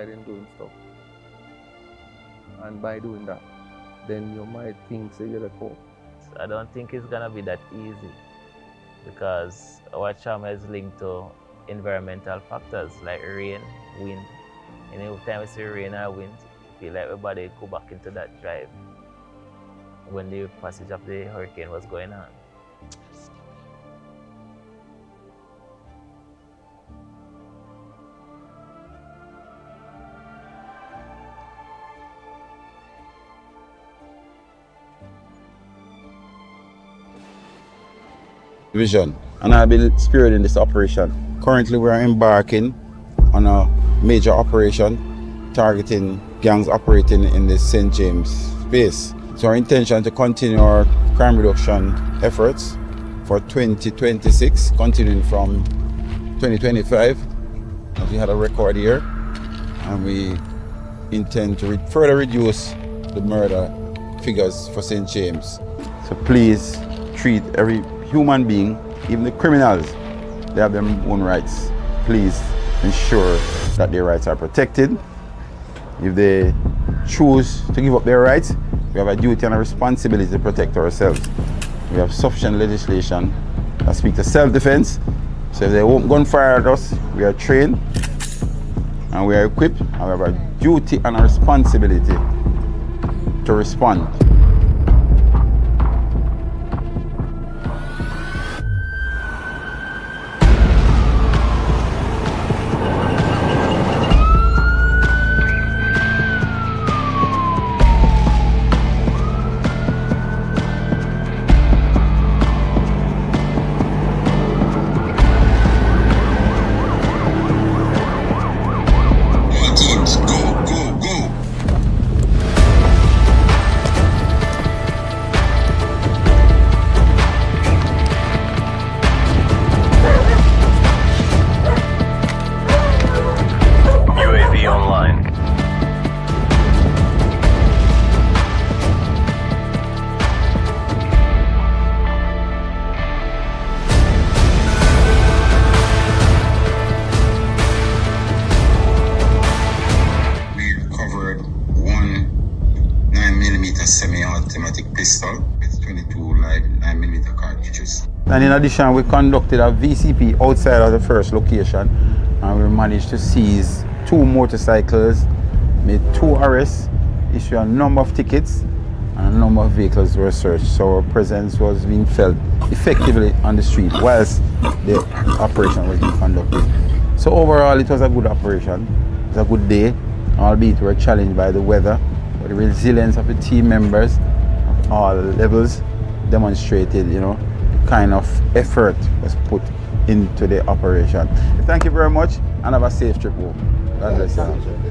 in doing stuff. And by doing that, then you might think say you're the cope. I don't think it's gonna be that easy because our trauma is linked to environmental factors like rain, wind. And every time we see rain or wind, feel like everybody go back into that drive when the passage of the hurricane was going on. Vision, and I'll be spearheading this operation. Currently, we are embarking on a major operation targeting gangs operating in the St. James space. It's our intention to continue our crime reduction efforts for 2026, continuing from 2025, as we had a record year, and we intend to further reduce the murder figures for St. James. So please treat every human being, even the criminals, they have their own rights. Please ensure that their rights are protected. If they choose to give up their rights, we have a duty and a responsibility to protect ourselves. We have sufficient legislation that speaks to self-defense. So if they won't gunfire at us, we are trained and we are equipped, and we have a duty and a responsibility to respond. Semi-automatic pistol with 22 live 9mm cartridges. And in addition, we conducted a VCP outside of the first location, and we managed to seize 2 motorcycles, made 2 arrests, issue a number of tickets, and a number of vehicles were searched. So our presence was being felt effectively on the street whilst the operation was being conducted. So overall, it was a good operation. It was a good day, albeit we were challenged by the weather. But the resilience of the team members of all levels demonstrated, the kind of effort was put into the operation. Thank you very much and have a safe trip home. God bless you.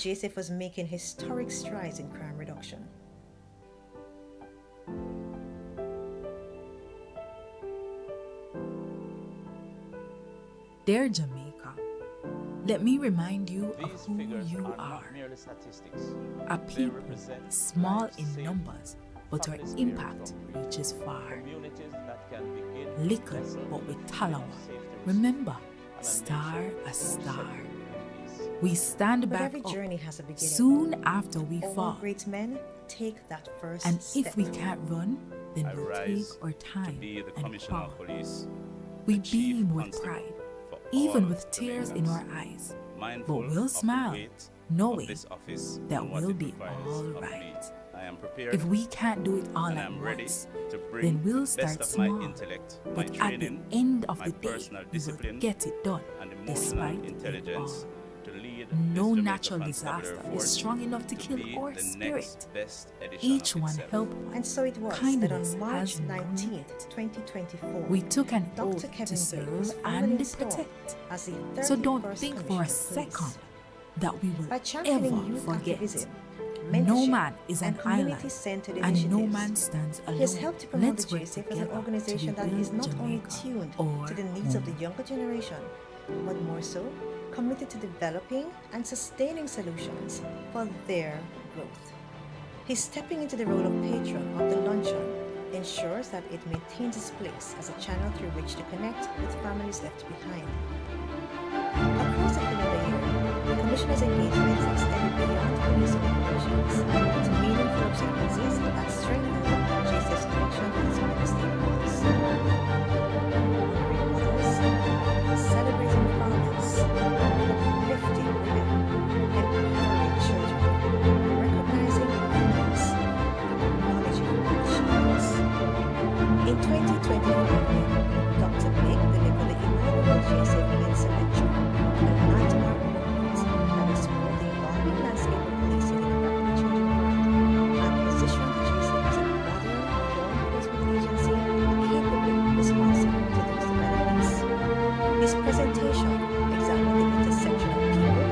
JSF was making historic strides in crime reduction. Dear Jamaica, let me remind you of These who figures you are are. not merely statistics. A They people, represent small lives in saved, numbers, but our families spared impact from grief, reaches far. communities that can begin Little, lesson but with with talawa. safety Remember, and a star nation a more star. secure and peace. We stand But back every up journey has a beginning. soon after we All fall. great men take that first And step. if we can't run, then I we'll rise take our to time be the and Commissioner crawl. of Police, We the Chief beam with Constable pride, for even all with tears in Jamaicans, our eyes, mindful but we'll of the smile, weight knowing of this office that and what we'll it be requires all of me. right. I am prepared If we can't do it all and at I'm ready once, to bring then we'll the best start of small. my intellect, my but at the training, end of my the day, personal we will discipline, get it done, and emotional despite it intelligence all. to lead No this Jamaica natural Constabulary disaster is force strong enough to to kill be our the spirit. next best edition Each of one itself. help. And so it was Kindness that on March has no 19th, 2024, We took an Dr. oath Kevin to Blake serve was formally and installed protect. as the So don't 31st think for Commissioner a of second Police. that we will By championing ever youth forget. activism, No mentorship, man is an and island, community-centered and no initiatives, man stands alone. he has helped to promote Let's the work JSF as an together organization to that is rebuild not only Jamaica, tuned or to the needs of the home. younger generation, but more so, committed to developing and sustaining solutions for their growth. His stepping into the role of patron of the luncheon ensures that it maintains its place as a channel through which to connect with families left behind. Across the calendar year, the Commissioner's engagements extended beyond police operations to meaningful observances that strengthen JSF's connection with its member stakeholders. Honoring mothers, celebrating fathers, uplifting women, empowering children, recognizing families, acknowledging achievements. In 2025, Dr. Blake delivered the inaugural JSF Mensa Lecture, a landmark moment that explored the evolving landscape of policing in a rapidly changing world and positioned the JSF as a modern law enforcement agency capably responsive to those developments. His presentation examined the intersection of people,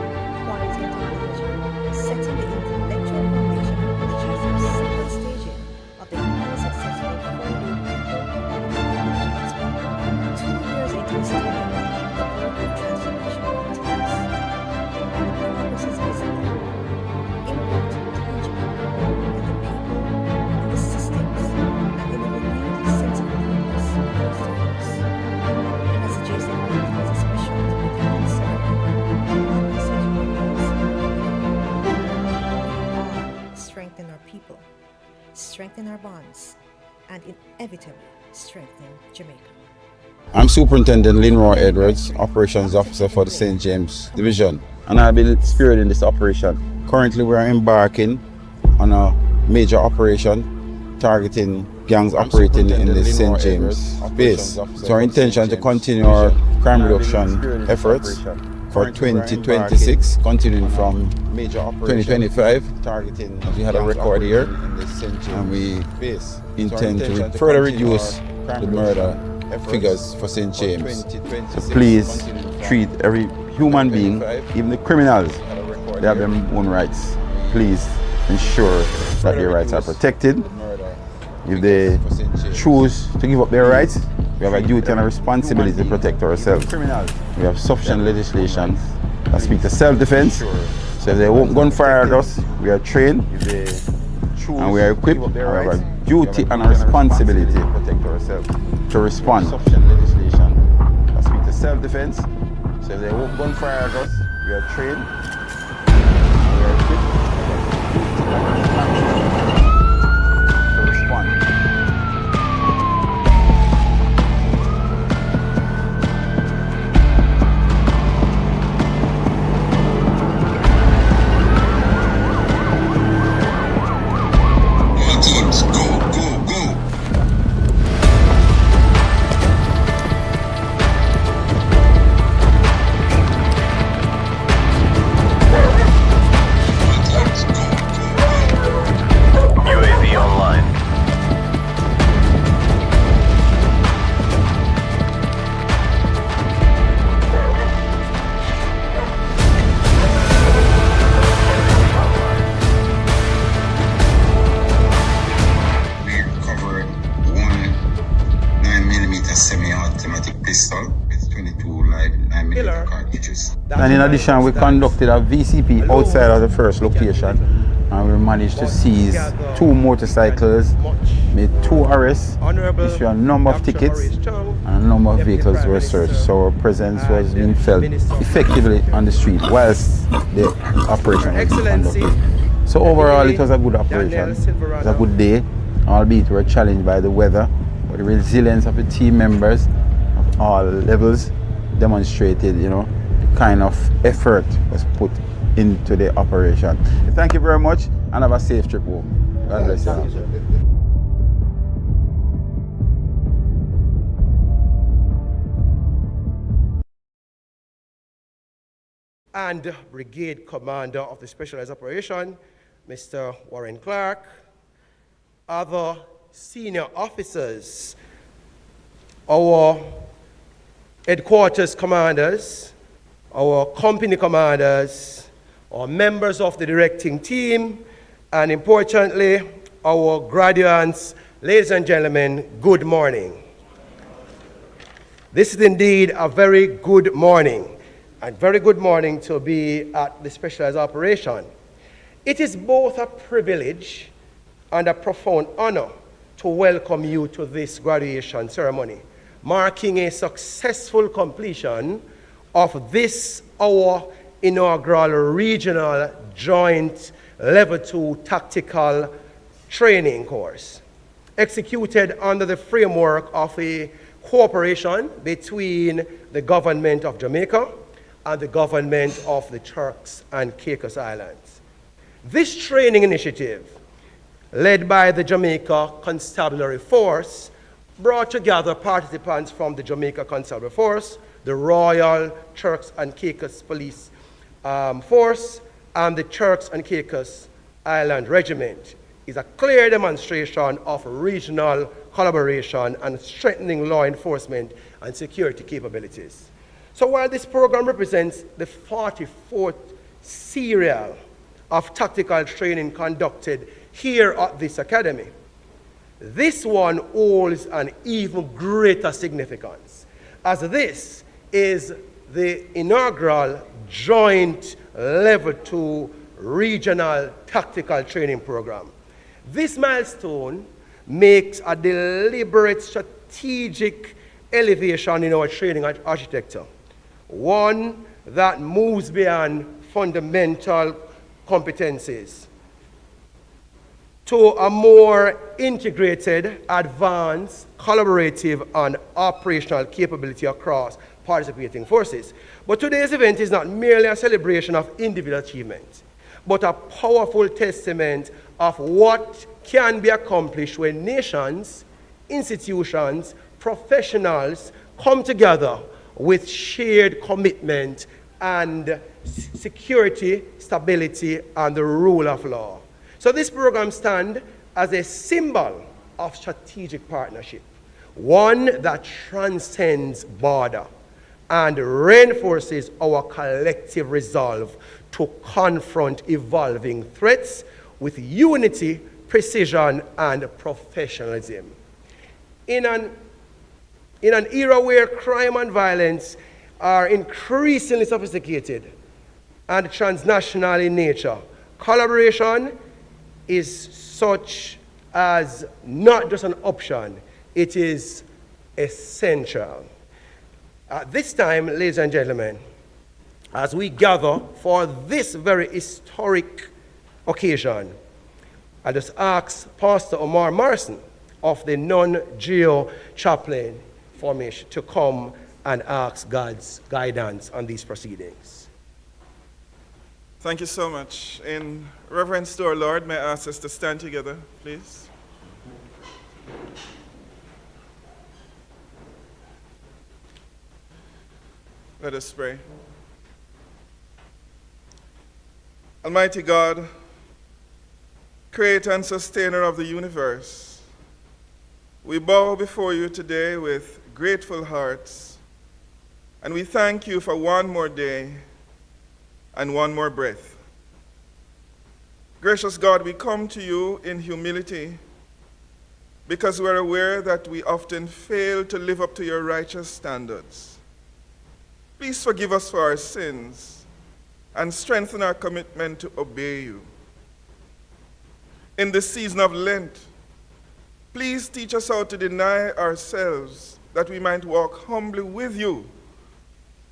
quality, and technology, setting the intellectual foundation for the JSF's second staging of the highly successful 4-day people and technology expo. 2 years into his tenure, the work of transformation continues. And the progress is visible, impact tangible, in the people, in the systems, and in the renewed sense of purpose coast to coast. As the JSF continues its mission to protect and serve, our message remains strengthen our people, strengthen our bonds, and inevitably strengthen Jamaica. I'm Superintendent Leroy Edwards, Operations Officer for the St. James Division, and I'll be spearheading this operation. Currently, we are embarking on a major operation targeting gangs operating in the St. James space. So our intention to continue our crime reduction efforts for 2026, continuing from 2025, as we had a record here, and we intend to further reduce the murder figures for St. James. Please treat every human being, even the criminals, they have their own rights. Please ensure that their rights are protected. If they choose to give up their rights, we have a duty and a responsibility to protect ourselves. We have sufficient legislation that speaks to self-defense. So if they won't gunfire at us, we are trained and we are equipped, and we have a duty and a responsibility to respond. Sufficient legislation that speaks to self-defense. So if they won't gunfire at us, we are trained and we are equipped to respond. All teams, go, go, go. All teams, go, go, go. pistol with 22 live 9mm cartridges. And in addition, we conducted a VCP outside of the first location, and we managed to seize 2 motorcycles, made 2 arrests, issued a number of tickets, and a number of vehicles were searched. So our presence was being felt effectively on the street whilst the operation was being conducted. So overall, it was a good operation. It was a good day, albeit we were challenged by the weather, but the resilience of the team members of all levels demonstrated, the kind of effort was put into the operation. Thank you very much and have a safe trip home. God bless you. And Brigade Commander of the Specialized Operation, Mr. Warren Clark, other senior officers, our headquarters commanders, our company commanders, our members of the directing team, and importantly, our graduates. Ladies and gentlemen, good morning. This is indeed a very good morning, and very good morning to be at the Specialized Operation. It is both a privilege and a profound honor to welcome you to this graduation ceremony, marking a successful completion of this, our inaugural regional joint level 2 tactical training course, executed under the framework of a cooperation between the government of Jamaica and the government of the Turks and Caicos Islands. This training initiative, led by the Jamaica Constabulary Force, brought together participants from the Jamaica Constabulary Force, the Royal Turks and Caicos Police Force, and the Turks and Caicos Island Regiment. Is a clear demonstration of regional collaboration and strengthening law enforcement and security capabilities. So while this program represents the 44th serial of tactical training conducted here at this academy, this one holds an even greater significance, as this is the inaugural joint level 2 regional tactical training program. This milestone makes a deliberate strategic elevation in our training architecture, one that moves beyond fundamental competencies to a more integrated, advanced, collaborative, and operational capability across participating forces. But today's event is not merely a celebration of individual achievement, but a powerful testament of what can be accomplished when nations, institutions, professionals come together with shared commitment and security, stability, and the rule of law. So this program stands as a symbol of strategic partnership, one that transcends border and reinforces our collective resolve to confront evolving threats with unity, precision, and professionalism. In an era where crime and violence are increasingly sophisticated and transnational in nature, collaboration is such as not just an option, it is essential. At this time, ladies and gentlemen, as we gather for this very historic occasion, I just ask Pastor Omar Morrison of the non-geo chaplain formation to come and ask God's guidance on these proceedings. Thank you so much. In reverence to our Lord, may I ask us to stand together, please. Let us pray. Almighty God, creator and sustainer of the universe, we bow before you today with grateful hearts, and we thank you for one more day and one more breath. Gracious God, we come to you in humility, because we're aware that we often fail to live up to your righteous standards. Please forgive us for our sins and strengthen our commitment to obey you. In this season of Lent, please teach us how to deny ourselves that we might walk humbly with you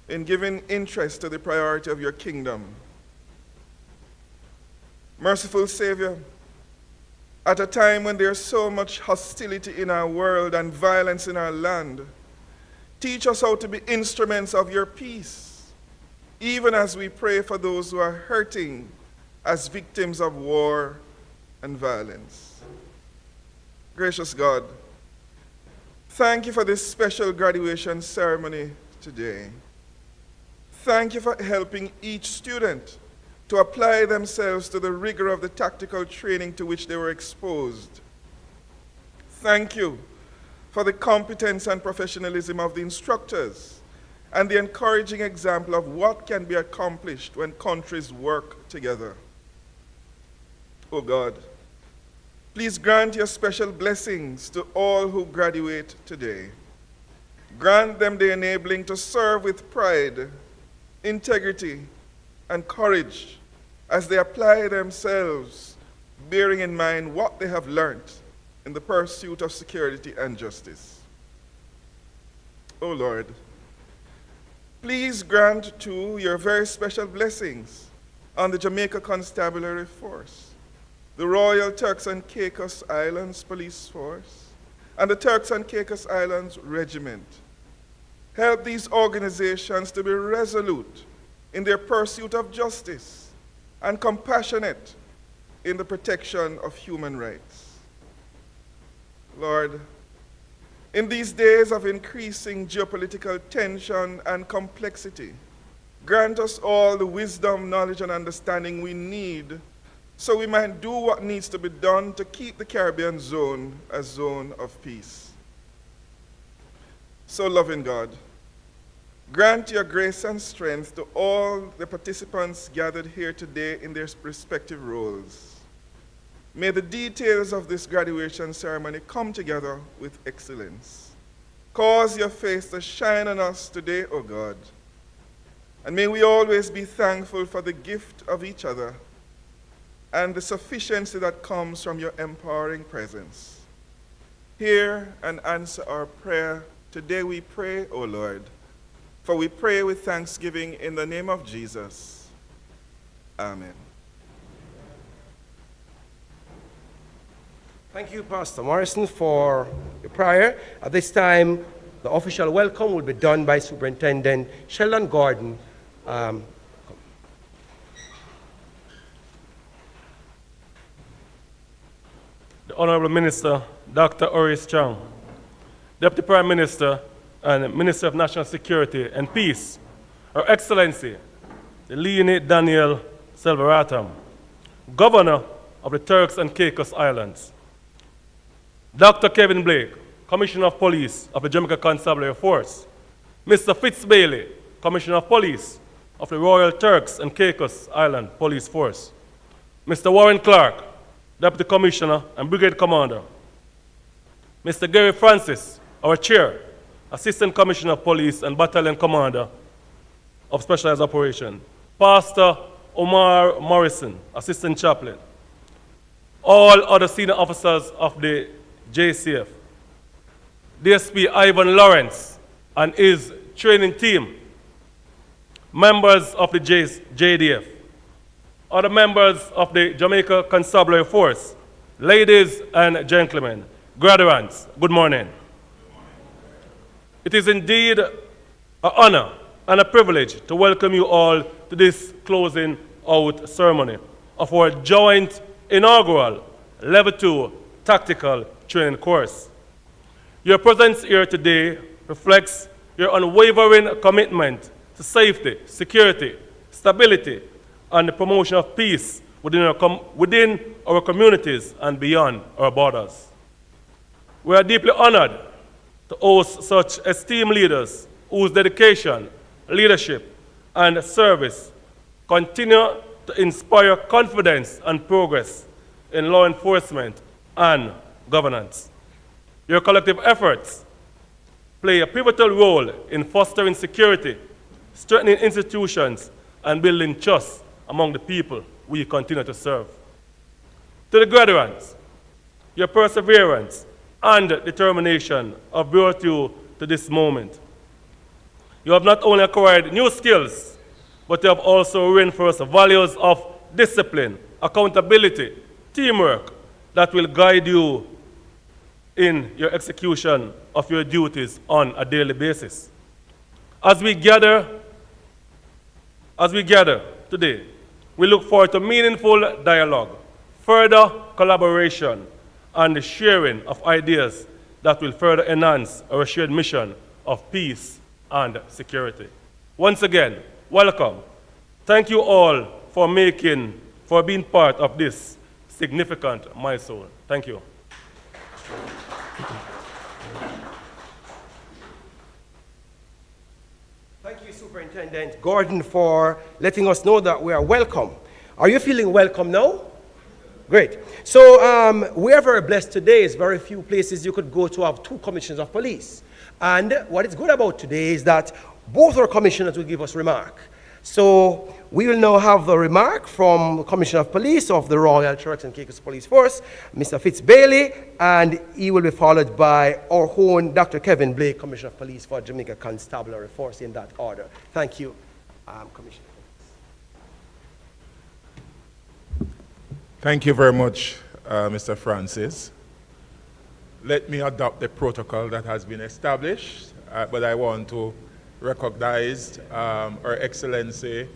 in giving interest to the priority of your kingdom. Merciful Savior, at a time when there's so much hostility in our world and violence in our land, teach us how to be instruments of your peace, even as we pray for those who are hurting as victims of war and violence. Gracious God, thank you for this special graduation ceremony today. Thank you for helping each student to apply themselves to the rigor of the tactical training to which they were exposed. Thank you for the competence and professionalism of the instructors and the encouraging example of what can be accomplished when countries work together. Oh God, please grant your special blessings to all who graduate today. Grant them the enabling to serve with pride, integrity, and courage as they apply themselves, bearing in mind what they have learned in the pursuit of security and justice. Oh Lord, please grant too your very special blessings on the Jamaica Constabulary Force, the Royal Turks and Caicos Islands Police Force, and the Turks and Caicos Islands Regiment. Help these organizations to be resolute in their pursuit of justice and compassionate in the protection of human rights. Lord, in these days of increasing geopolitical tension and complexity, grant us all the wisdom, knowledge, and understanding we need so we might do what needs to be done to keep the Caribbean zone a zone of peace. So, loving God, grant your grace and strength to all the participants gathered here today in their respective roles. May the details of this graduation ceremony come together with excellence. Cause your face to shine on us today, O God. And may we always be thankful for the gift of each other and the sufficiency that comes from your empowering presence. Hear and answer our prayer. Today we pray, O Lord, for we pray with thanksgiving in the name of Jesus. Amen. Thank you, Pastor Morrison, for your prayer. At this time, the official welcome will be done by Superintendent Sheldon Gordon. The Honorable Minister, Dr. Ori Strong, Deputy Prime Minister and Minister of National Security and Peace, Her Excellency, the Leonie Daniel Selveratam, Governor of the Turks and Caicos Islands, Dr. Kevin Blake, Commissioner of Police of the Jamaica Constabulary Force, Mr. Fitz Bailey, Commissioner of Police of the Royal Turks and Caicos Island Police Force, Mr. Warren Clark, Deputy Commissioner and Brigade Commander, Mr. Gary Francis, our Chair, Assistant Commissioner of Police and Battalion Commander of Specialized Operation, Pastor Omar Morrison, Assistant Chaplain, all other senior officers of the JCF, DSP Ivan Lawrence and his training team, members of the JDF, other members of the Jamaica Constabulary Force, ladies and gentlemen, graduates, good morning. It is indeed an honor and a privilege to welcome you all to this closing out ceremony of our joint inaugural Level 2 Tactical Training course. Your presence here today reflects your unwavering commitment to safety, security, stability, and the promotion of peace within our communities and beyond our borders. We are deeply honored to host such esteemed leaders whose dedication, leadership, and service continue to inspire confidence and progress in law enforcement and governance. Your collective efforts play a pivotal role in fostering security, strengthening institutions, and building trust among the people we continue to serve. To the graduates, your perseverance and determination have brought you to this moment. You have not only acquired new skills, but you have also reinforced values of discipline, accountability, teamwork that will guide you in your execution of your duties on a daily basis. As we gather today, we look forward to meaningful dialogue, further collaboration, and the sharing of ideas that will further enhance our shared mission of peace and security. Once again, welcome. Thank you all for being part of this significant milestone. Thank you. Thank you, Superintendent Gordon, for letting us know that we are welcome. Are you feeling welcome now? Great. So we are very blessed today. There's very few places you could go to have two commissioners of police. And what is good about today is that both our commissioners will give us remark. So we will now have the remark from the Commissioner of Police of the Royal Turks and Caicos Police Force, Mr. Fitz Bailey, and he will be followed by our own Dr. Kevin Blake, Commissioner of Police for Jamaica Constabulary Force, in that order. Thank you, Commissioner. Thank you very much, Mr. Francis. Let me adopt the protocol that has been established, but I want to recognize Her Excellency,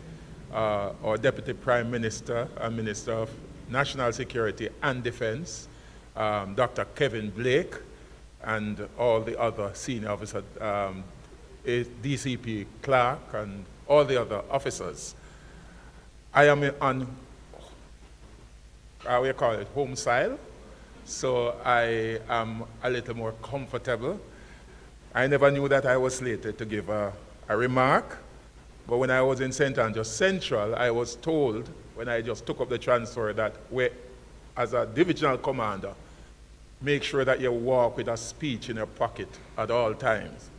our Deputy Prime Minister and Minister of National Security and Defense, Dr. Kevin Blake, and all the other senior officers, DCP Clark, and all the other officers. I am on, we call it home soil, so I am a little more comfortable. I never knew that I was slated to give a remark, but when I was in St. Andrews Central, I was told, when I just took up the transfer, that as a divisional commander, make sure that you walk with a speech in your pocket at all times.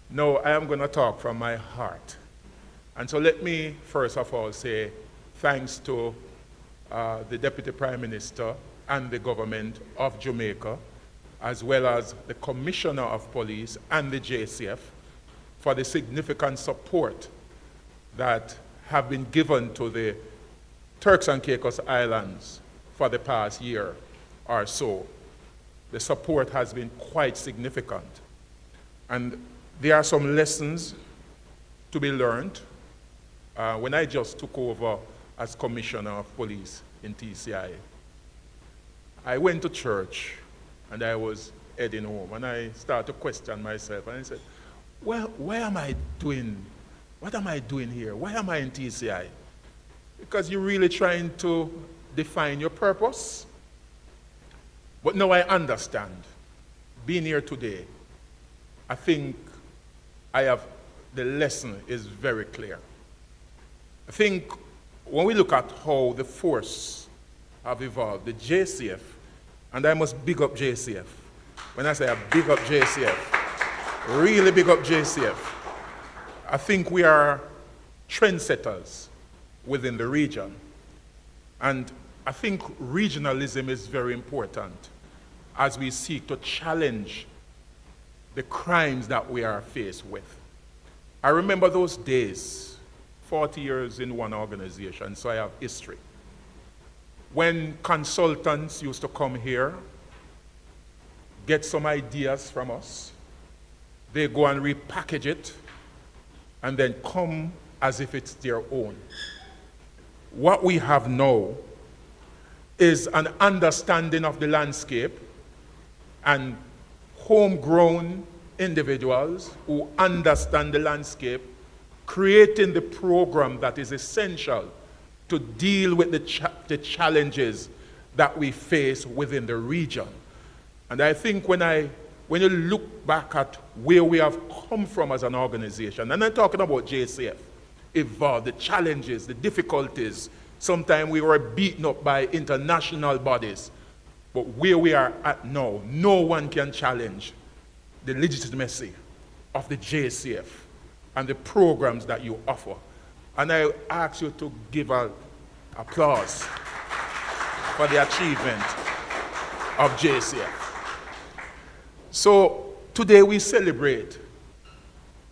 Now, I am going to talk from my heart. And so let me, first of all, say thanks to the Deputy Prime Minister and the government of Jamaica, as well as the Commissioner of Police and the JCF, for the significant support that have been given to the Turks and Caicos Islands for the past year or so. The support has been quite significant. And there are some lessons to be learned. When I just took over as Commissioner of Police in TCI, I went to church and I was heading home, and I started to question myself, and I said, well, what am I doing here? Why am I in TCI? Because you're really trying to define your purpose. But now I understand. Being here today, I think the lesson is very clear. I think when we look at how the force have evolved, the JCF, and I must big up JCF. When I say I big up JCF, really big up JCF, I think we are trendsetters within the region. And I think regionalism is very important as we seek to challenge the crimes that we are faced with. I remember those days, 40 years in one organization, so I have history. When consultants used to come here, get some ideas from us, they go and repackage it, and then come as if it's their own. What we have now is an understanding of the landscape and homegrown individuals who understand the landscape, creating the program that is essential to deal with the challenges that we face within the region. And I think when you look back at where we have come from as an organization, and I'm talking about JCF, evolved, the challenges, the difficulties, sometimes we were beaten up by international bodies. But where we are at now, no one can challenge the legitimacy of the JCF and the programs that you offer. And I ask you to give an applause for the achievement of JCF. So today we celebrate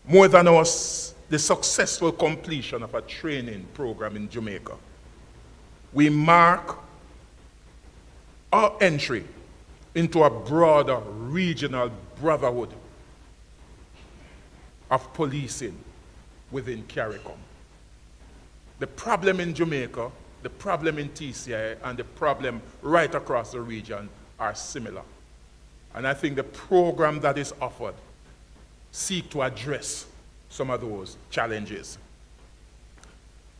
more than us the successful completion of a training program in Jamaica. We mark our entry into a broader regional brotherhood of policing within CARICOM. The problem in Jamaica, the problem in TCI, and the problem right across the region are similar. And I think the program that is offered seek to address some of those challenges.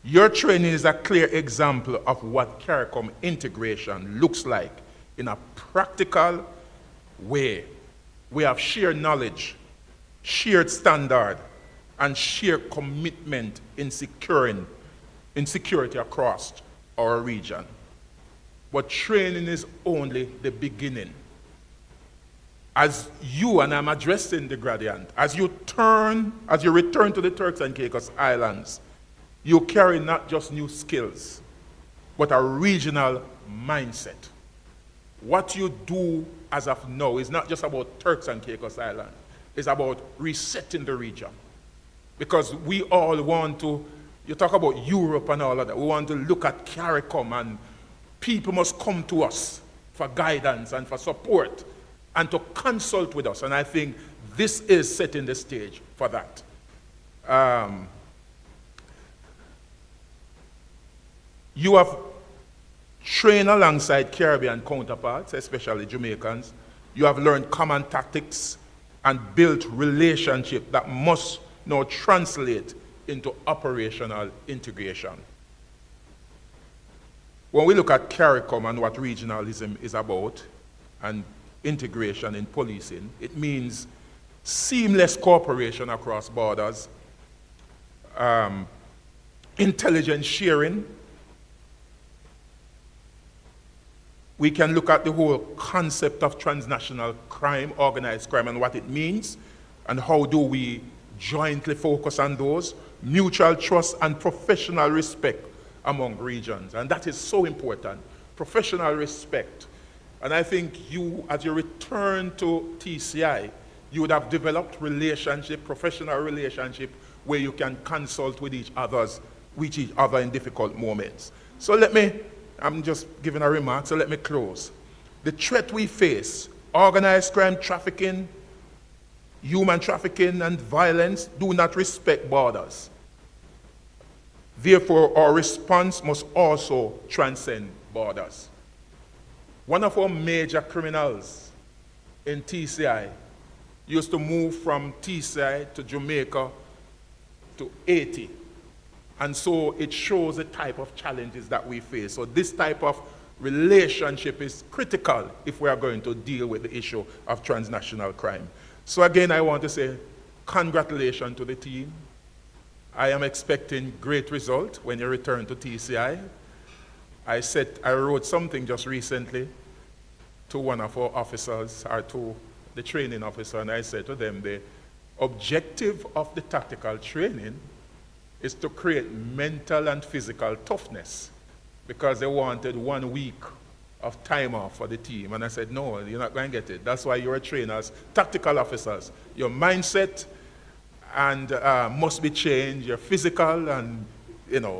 Your training is a clear example of what CARICOM integration looks like in a practical way. We have shared knowledge, shared standard, and shared commitment in security across our region. But training is only the beginning. As you, and I'm addressing the gradient, as you return to the Turks and Caicos Islands, you carry not just new skills, but a regional mindset. What you do as of now is not just about Turks and Caicos Island. It's about resetting the region. Because we all want to, you talk about Europe and all of that, we want to look at CARICOM, and people must come to us for guidance and for support and to consult with us. And I think this is setting the stage for that. You have trained alongside Caribbean counterparts, especially Jamaicans. You have learned common tactics and built relationships that must now translate into operational integration. When we look at CARICOM and what regionalism is about, and integration in policing, it means seamless cooperation across borders, intelligence sharing. We can look at the whole concept of transnational crime, organized crime, and what it means, and how do we jointly focus on those, mutual trust and professional respect among regions. And that is so important, professional respect. And I think you, as you return to TCI, you would have developed professional relationship, where you can consult with each other in difficult moments. So I'm just giving a remark, so let me close. The threat we face, organized crime, trafficking, human trafficking, and violence do not respect borders. Therefore, our response must also transcend borders. One of our major criminals in TCI used to move from TCI to Jamaica to Haiti. And so it shows the type of challenges that we face. So this type of relationship is critical if we are going to deal with the issue of transnational crime. So again, I want to say congratulations to the team. I am expecting great results when you return to TCI. I wrote something just recently to one of our officers, or to the training officer, and I said to them, the objective of the tactical training is to create mental and physical toughness, because they wanted 1 week of time off for the team. And I said, no, you're not going to get it. That's why you're trainers, tactical officers. Your mindset and must be changed, your physical, and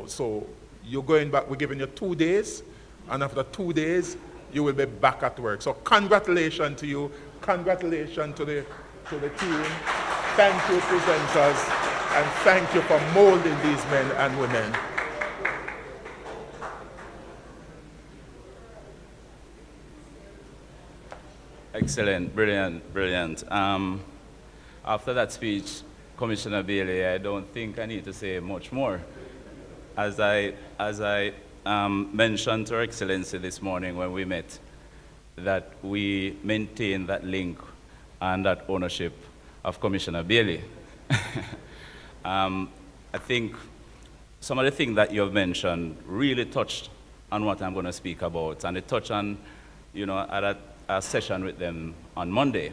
so you're going back, we're giving you 2 days, and after 2 days, you will be back at work. So congratulations to you, congratulations to the team. Thank you, presenters, and thank you for molding these men and women. Excellent, brilliant, brilliant. After that speech, Commissioner Bailey, I don't think I need to say much more. As I mentioned to Her Excellency this morning when we met, that we maintain that link and that ownership of Commissioner Bailey. I think some of the things that you have mentioned really touched on what I'm going to speak about, and it touched on at a session with them on Monday.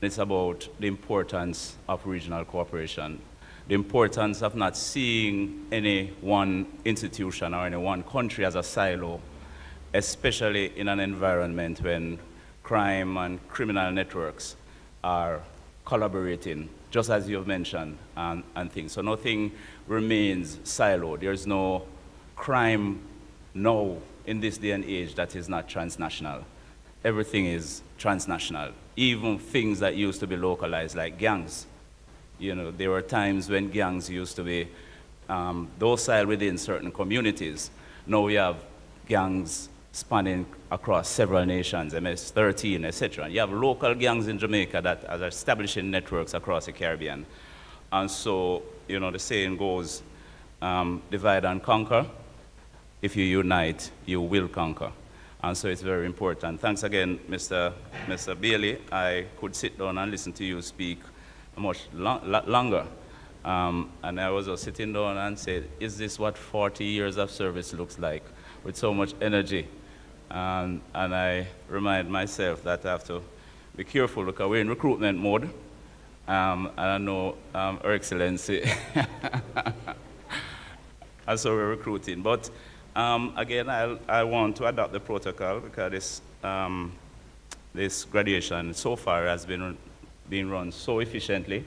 It's about the importance of regional cooperation, the importance of not seeing any one institution or any one country as a silo, especially in an environment when crime and criminal networks are collaborating, just as you've mentioned, and things. So nothing remains siloed. There's no crime now in this day and age that is not transnational. Everything is transnational. Even things that used to be localized, like gangs. There were times when gangs used to be docile within certain communities. Now we have gangs spanning across several nations, MS-13, etc. You have local gangs in Jamaica that are establishing networks across the Caribbean. And so, the saying goes, divide and conquer. If you unite, you will conquer. And so it's very important. Thanks again, Mr. Bailey. I could sit down and listen to you speak much longer. And I was just sitting down and said, is this what 40 years of service looks like? With so much energy. And I remind myself that I have to be careful because we're in recruitment mode. And I know Her Excellency. And so we're recruiting. But again, I want to adopt the protocol because this graduation so far has been run so efficiently.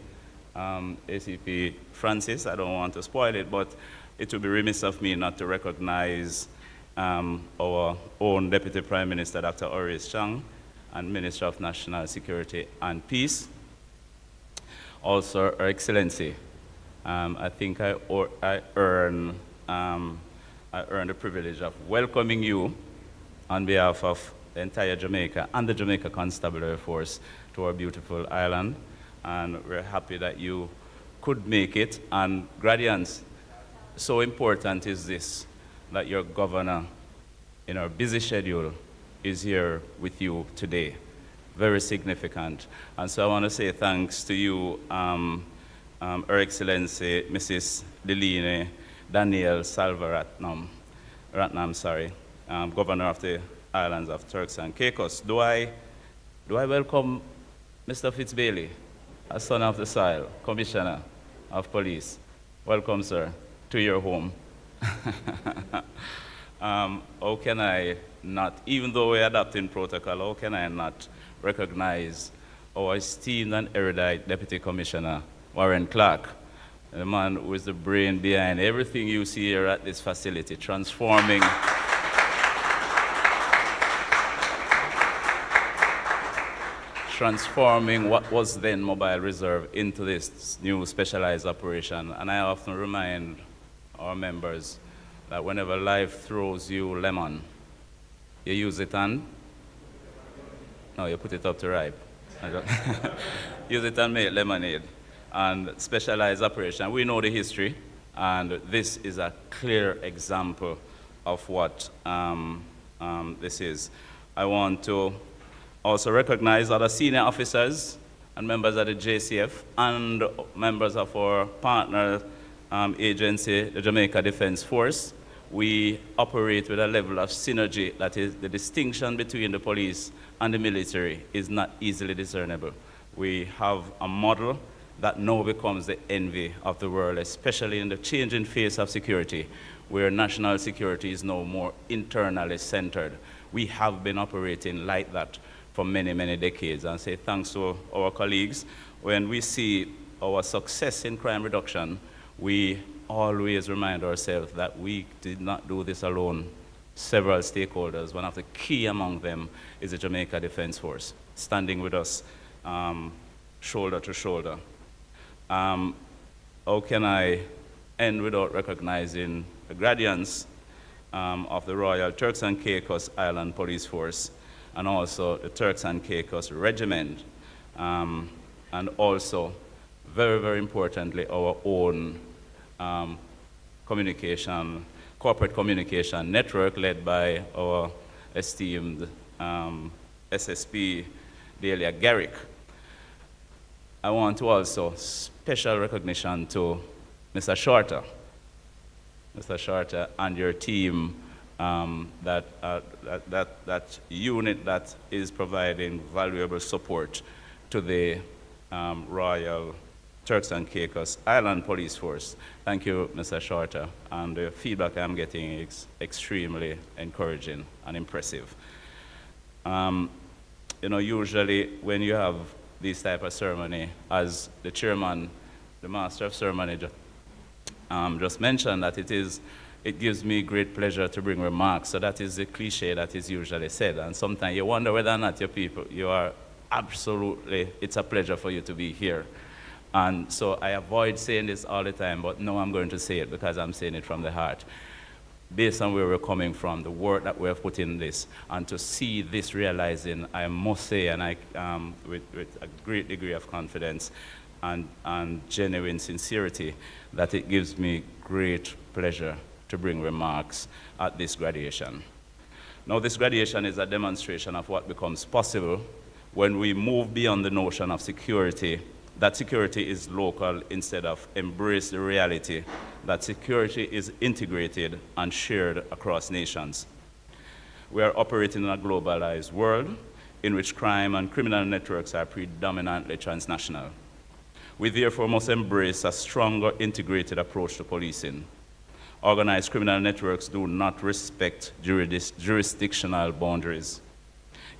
ACP Francis, I don't want to spoil it, but it would be remiss of me not to recognize our own Deputy Prime Minister, Dr. Horace Chang, and Minister of National Security and Peace. Also, Her Excellency. I think I earn the privilege of welcoming you on behalf of the entire Jamaica and the Jamaica Constabulary Force to our beautiful island. And we're happy that you could make it. And Gradians, so important is this, that your governor, in our busy schedule, is here with you today. Very significant. And so I want to say thanks to you, Her Excellency, Mrs. Liline Daniel Salvaratnam, Governor of the Islands of Turks and Caicos. Do I welcome Mr. Fitzbailey, a son of the soil, Commissioner of Police? Welcome, sir, to your home. How can I not, even though we're adopting protocol, how can I not recognize our esteemed and erudite Deputy Commissioner, Warren Clark, the man who is the brain behind everything you see here at this facility, transforming what was then Mobile Reserve into this new specialized operation. And I often remind our members that whenever life throws you lemon, you use it and? No, you put it up to ripe. Use it and make lemonade. And specialized operation, we know the history, and this is a clear example of what this is. I want to also recognize other senior officers and members of the JCF and members of our partner agency, the Jamaica Defense Force. We operate with a level of synergy that is the distinction between the police and the military is not easily discernible. We have a model that now becomes the envy of the world, especially in the changing face of security, where national security is now more internally centered. We have been operating like that for many, many decades, and say thanks to our colleagues. When we see our success in crime reduction, we always remind ourselves that we did not do this alone. Several stakeholders, one of the key among them is the Jamaica Defense Force, standing with us shoulder to shoulder. How can I end without recognizing the gradients of the Royal Turks and Caicos Island Police Force, and also the Turks and Caicos Regiment, and also, very, very importantly, our own corporate communication network led by our esteemed SSP, Delia Garrick. I want to also special recognition to Mr. Shorter and your team that unit that is providing valuable support to the Royal Turks and Caicos Island Police Force. Thank you, Mr. Shorter. And the feedback I'm getting is extremely encouraging and impressive. You know, usually when you have this type of ceremony, as the chairman, the master of ceremony just mentioned, that it gives me great pleasure to bring remarks. So that is the cliche that is usually said. And sometimes you wonder whether or not you are absolutely, it's a pleasure for you to be here. And so I avoid saying this all the time, but now I'm going to say it because I'm saying it from the heart. Based on where we're coming from, the work that we have put in this, and to see this realizing, I must say, and with a great degree of confidence and genuine sincerity, that it gives me great pleasure to bring remarks at this graduation. Now, this graduation is a demonstration of what becomes possible when we move beyond the notion of security, that security is local, instead of embrace the reality that security is integrated and shared across nations. We are operating in a globalized world in which crime and criminal networks are predominantly transnational. We therefore must embrace a stronger integrated approach to policing. Organized criminal networks do not respect jurisdictional boundaries.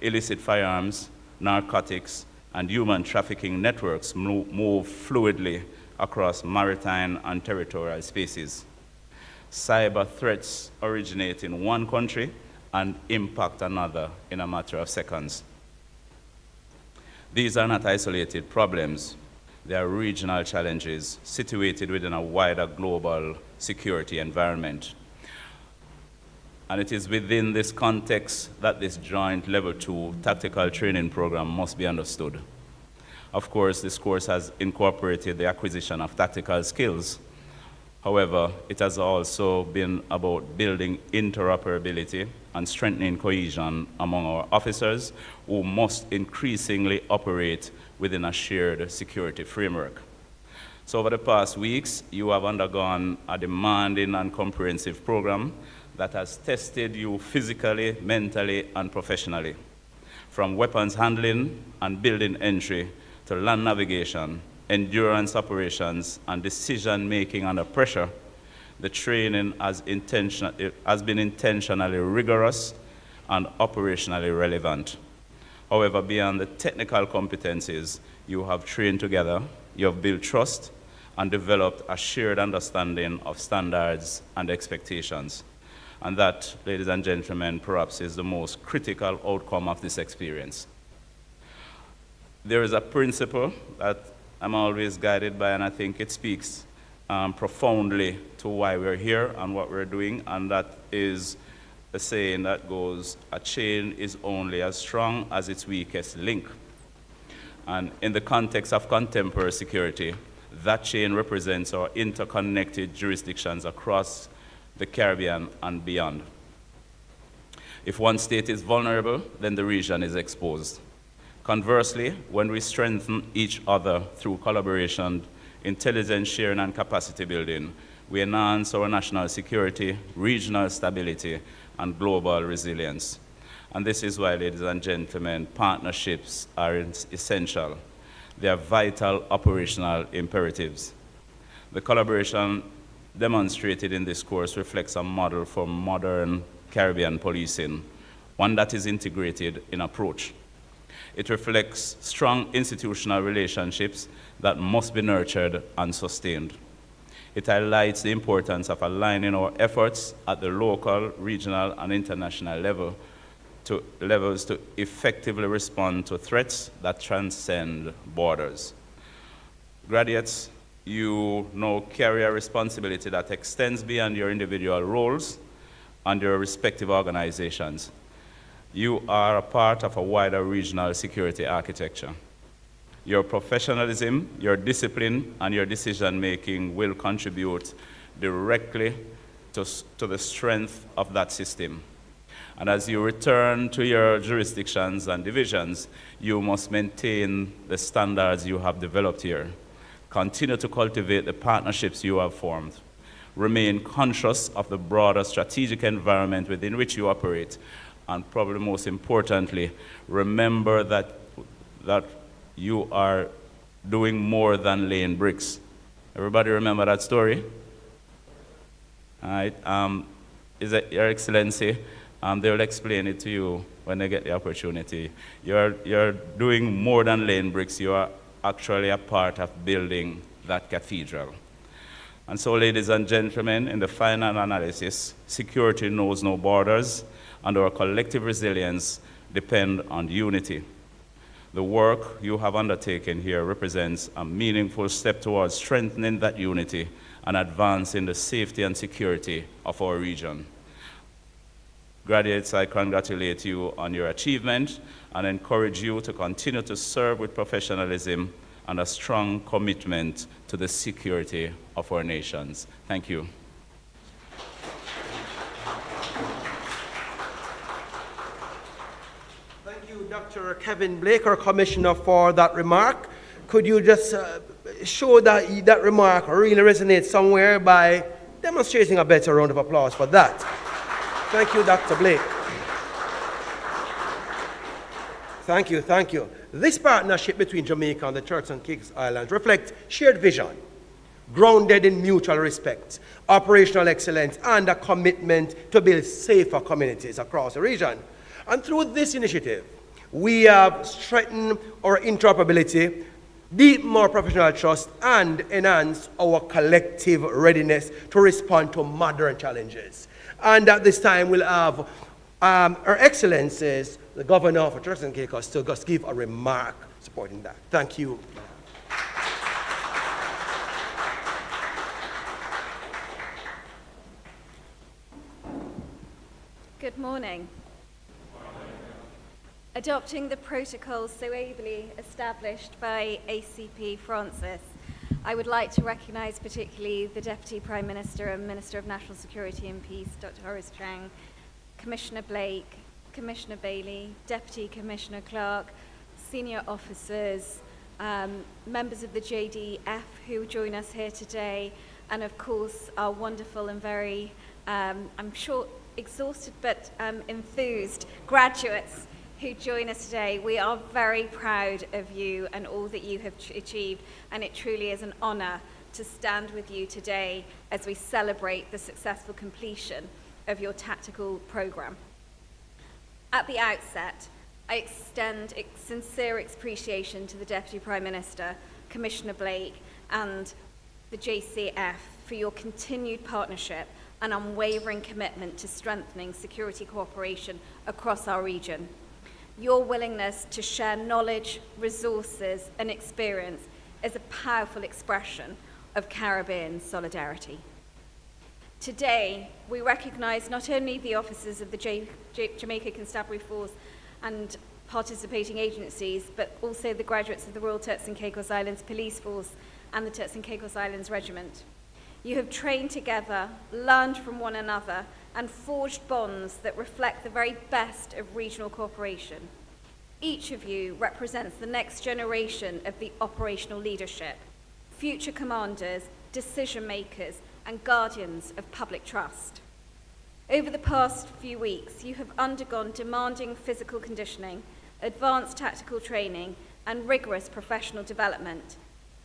Illicit firearms, narcotics, and human trafficking networks move fluidly across maritime and territorial spaces. Cyber threats originate in one country and impact another in a matter of seconds. These are not isolated problems. They are regional challenges situated within a wider global security environment. And it is within this context that this joint Level 2 tactical training program must be understood. Of course, this course has incorporated the acquisition of tactical skills. However, it has also been about building interoperability and strengthening cohesion among our officers who must increasingly operate within a shared security framework. So over the past weeks, you have undergone a demanding and comprehensive program that has tested you physically, mentally, and professionally. From weapons handling and building entry to land navigation, endurance operations, and decision-making under pressure, the training has been intentionally rigorous and operationally relevant. However, beyond the technical competencies, you have trained together, you have built trust, and developed a shared understanding of standards and expectations. And that, ladies and gentlemen, perhaps is the most critical outcome of this experience. There is a principle that I'm always guided by, and I think it speaks profoundly to why we're here and what we're doing, and that is the saying that goes, a chain is only as strong as its weakest link. And in the context of contemporary security, that chain represents our interconnected jurisdictions across the Caribbean and beyond. If one state is vulnerable, then the region is exposed. Conversely, when we strengthen each other through collaboration, intelligence sharing, and capacity building, we enhance our national security, regional stability, and global resilience. And this is why, ladies and gentlemen, partnerships are essential. They are vital operational imperatives. The collaboration demonstrated in this course reflects a model for modern Caribbean policing, one that is integrated in approach. It reflects strong institutional relationships that must be nurtured and sustained. It highlights the importance of aligning our efforts at the local, regional, and international levels to effectively respond to threats that transcend borders. Graduates, you now carry a responsibility that extends beyond your individual roles and your respective organizations. You are a part of a wider regional security architecture. Your professionalism, your discipline, and your decision-making will contribute directly to the strength of that system. And as you return to your jurisdictions and divisions, you must maintain the standards you have developed here. Continue to cultivate the partnerships you have formed. Remain conscious of the broader strategic environment within which you operate. And probably most importantly, remember that you are doing more than laying bricks. Everybody remember that story? All right. Is that Your Excellency? They will explain it to you when they get the opportunity. You're doing more than laying bricks. You are actually a part of building that cathedral. And so, ladies and gentlemen, in the final analysis, security knows no borders, and our collective resilience depends on unity. The work you have undertaken here represents a meaningful step towards strengthening that unity and advancing the safety and security of our region. Graduates, I congratulate you on your achievement and encourage you to continue to serve with professionalism and a strong commitment to the security of our nations. Thank you. Thank you, Dr. Kevin Blake, our Commissioner, for that remark. Could you just show that that remark really resonates somewhere by demonstrating a better round of applause for that? Thank you, Dr. Blake. Thank you, thank you. This partnership between Jamaica and the Turks and Caicos Islands reflects shared vision, grounded in mutual respect, operational excellence, and a commitment to build safer communities across the region. And through this initiative, we have strengthened our interoperability, deepened our professional trust, and enhanced our collective readiness to respond to modern challenges. And at this time, we'll have Her Excellencies, the Governor of Turks and Caicos, to just give a remark supporting that. Thank you. Good morning. Adopting the protocols so ably established by ACP Francis, I would like to recognise particularly the Deputy Prime Minister and Minister of National Security and Peace, Dr. Horace Chang, Commissioner Blake, Commissioner Bailey, Deputy Commissioner Clark, senior officers, members of the JDF who join us here today, and of course our wonderful and very, I'm sure, exhausted but enthused graduates who join us today. We are very proud of you and all that you have achieved, and it truly is an honour to stand with you today as we celebrate the successful completion of your tactical programme. At the outset, I extend sincere appreciation to the Deputy Prime Minister, Commissioner Blake, and the JCF for your continued partnership and unwavering commitment to strengthening security cooperation across our region. Your willingness to share knowledge, resources, and experience is a powerful expression of Caribbean solidarity. Today, we recognise not only the officers of the Jamaica Constabulary Force and participating agencies, but also the graduates of the Royal Turks and Caicos Islands Police Force and the Turks and Caicos Islands Regiment. You have trained together, learned from one another, and forged bonds that reflect the very best of regional cooperation. Each of you represents the next generation of the operational leadership, future commanders, decision makers, and guardians of public trust. Over the past few weeks, you have undergone demanding physical conditioning, advanced tactical training, and rigorous professional development,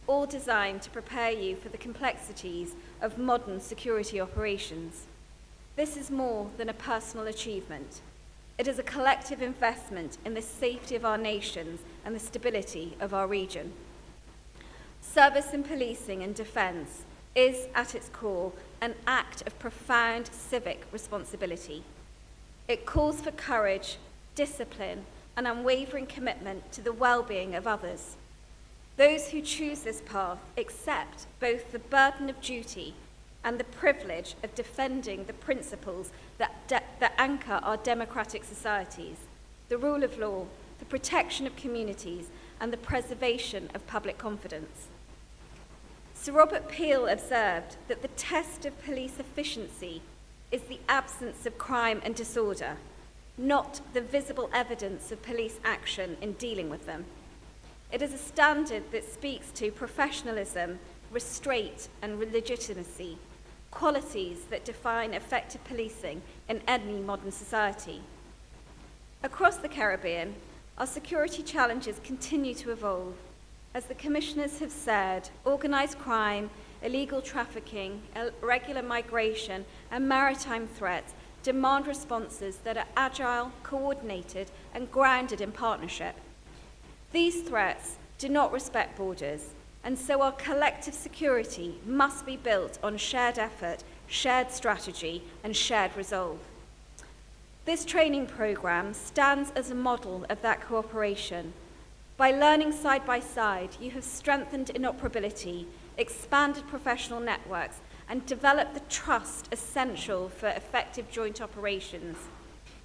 all designed to prepare you for the complexities of modern security operations. This is more than a personal achievement. It is a collective investment in the safety of our nations and the stability of our region. Service in policing and defence is, at its core, an act of profound civic responsibility. It calls for courage, discipline, and unwavering commitment to the well-being of others. Those who choose this path accept both the burden of duty and the privilege of defending the principles that anchor our democratic societies, the rule of law, the protection of communities, and the preservation of public confidence. Sir Robert Peel observed that the test of police efficiency is the absence of crime and disorder, not the visible evidence of police action in dealing with them. It is a standard that speaks to professionalism, restraint, and legitimacy, qualities that define effective policing in any modern society. Across the Caribbean, our security challenges continue to evolve. As the commissioners have said, organised crime, illegal trafficking, irregular migration, and maritime threats demand responses that are agile, coordinated, and grounded in partnership. These threats do not respect borders, and so our collective security must be built on shared effort, shared strategy, and shared resolve. This training programme stands as a model of that cooperation. By learning side by side, you have strengthened interoperability, expanded professional networks, and developed the trust essential for effective joint operations.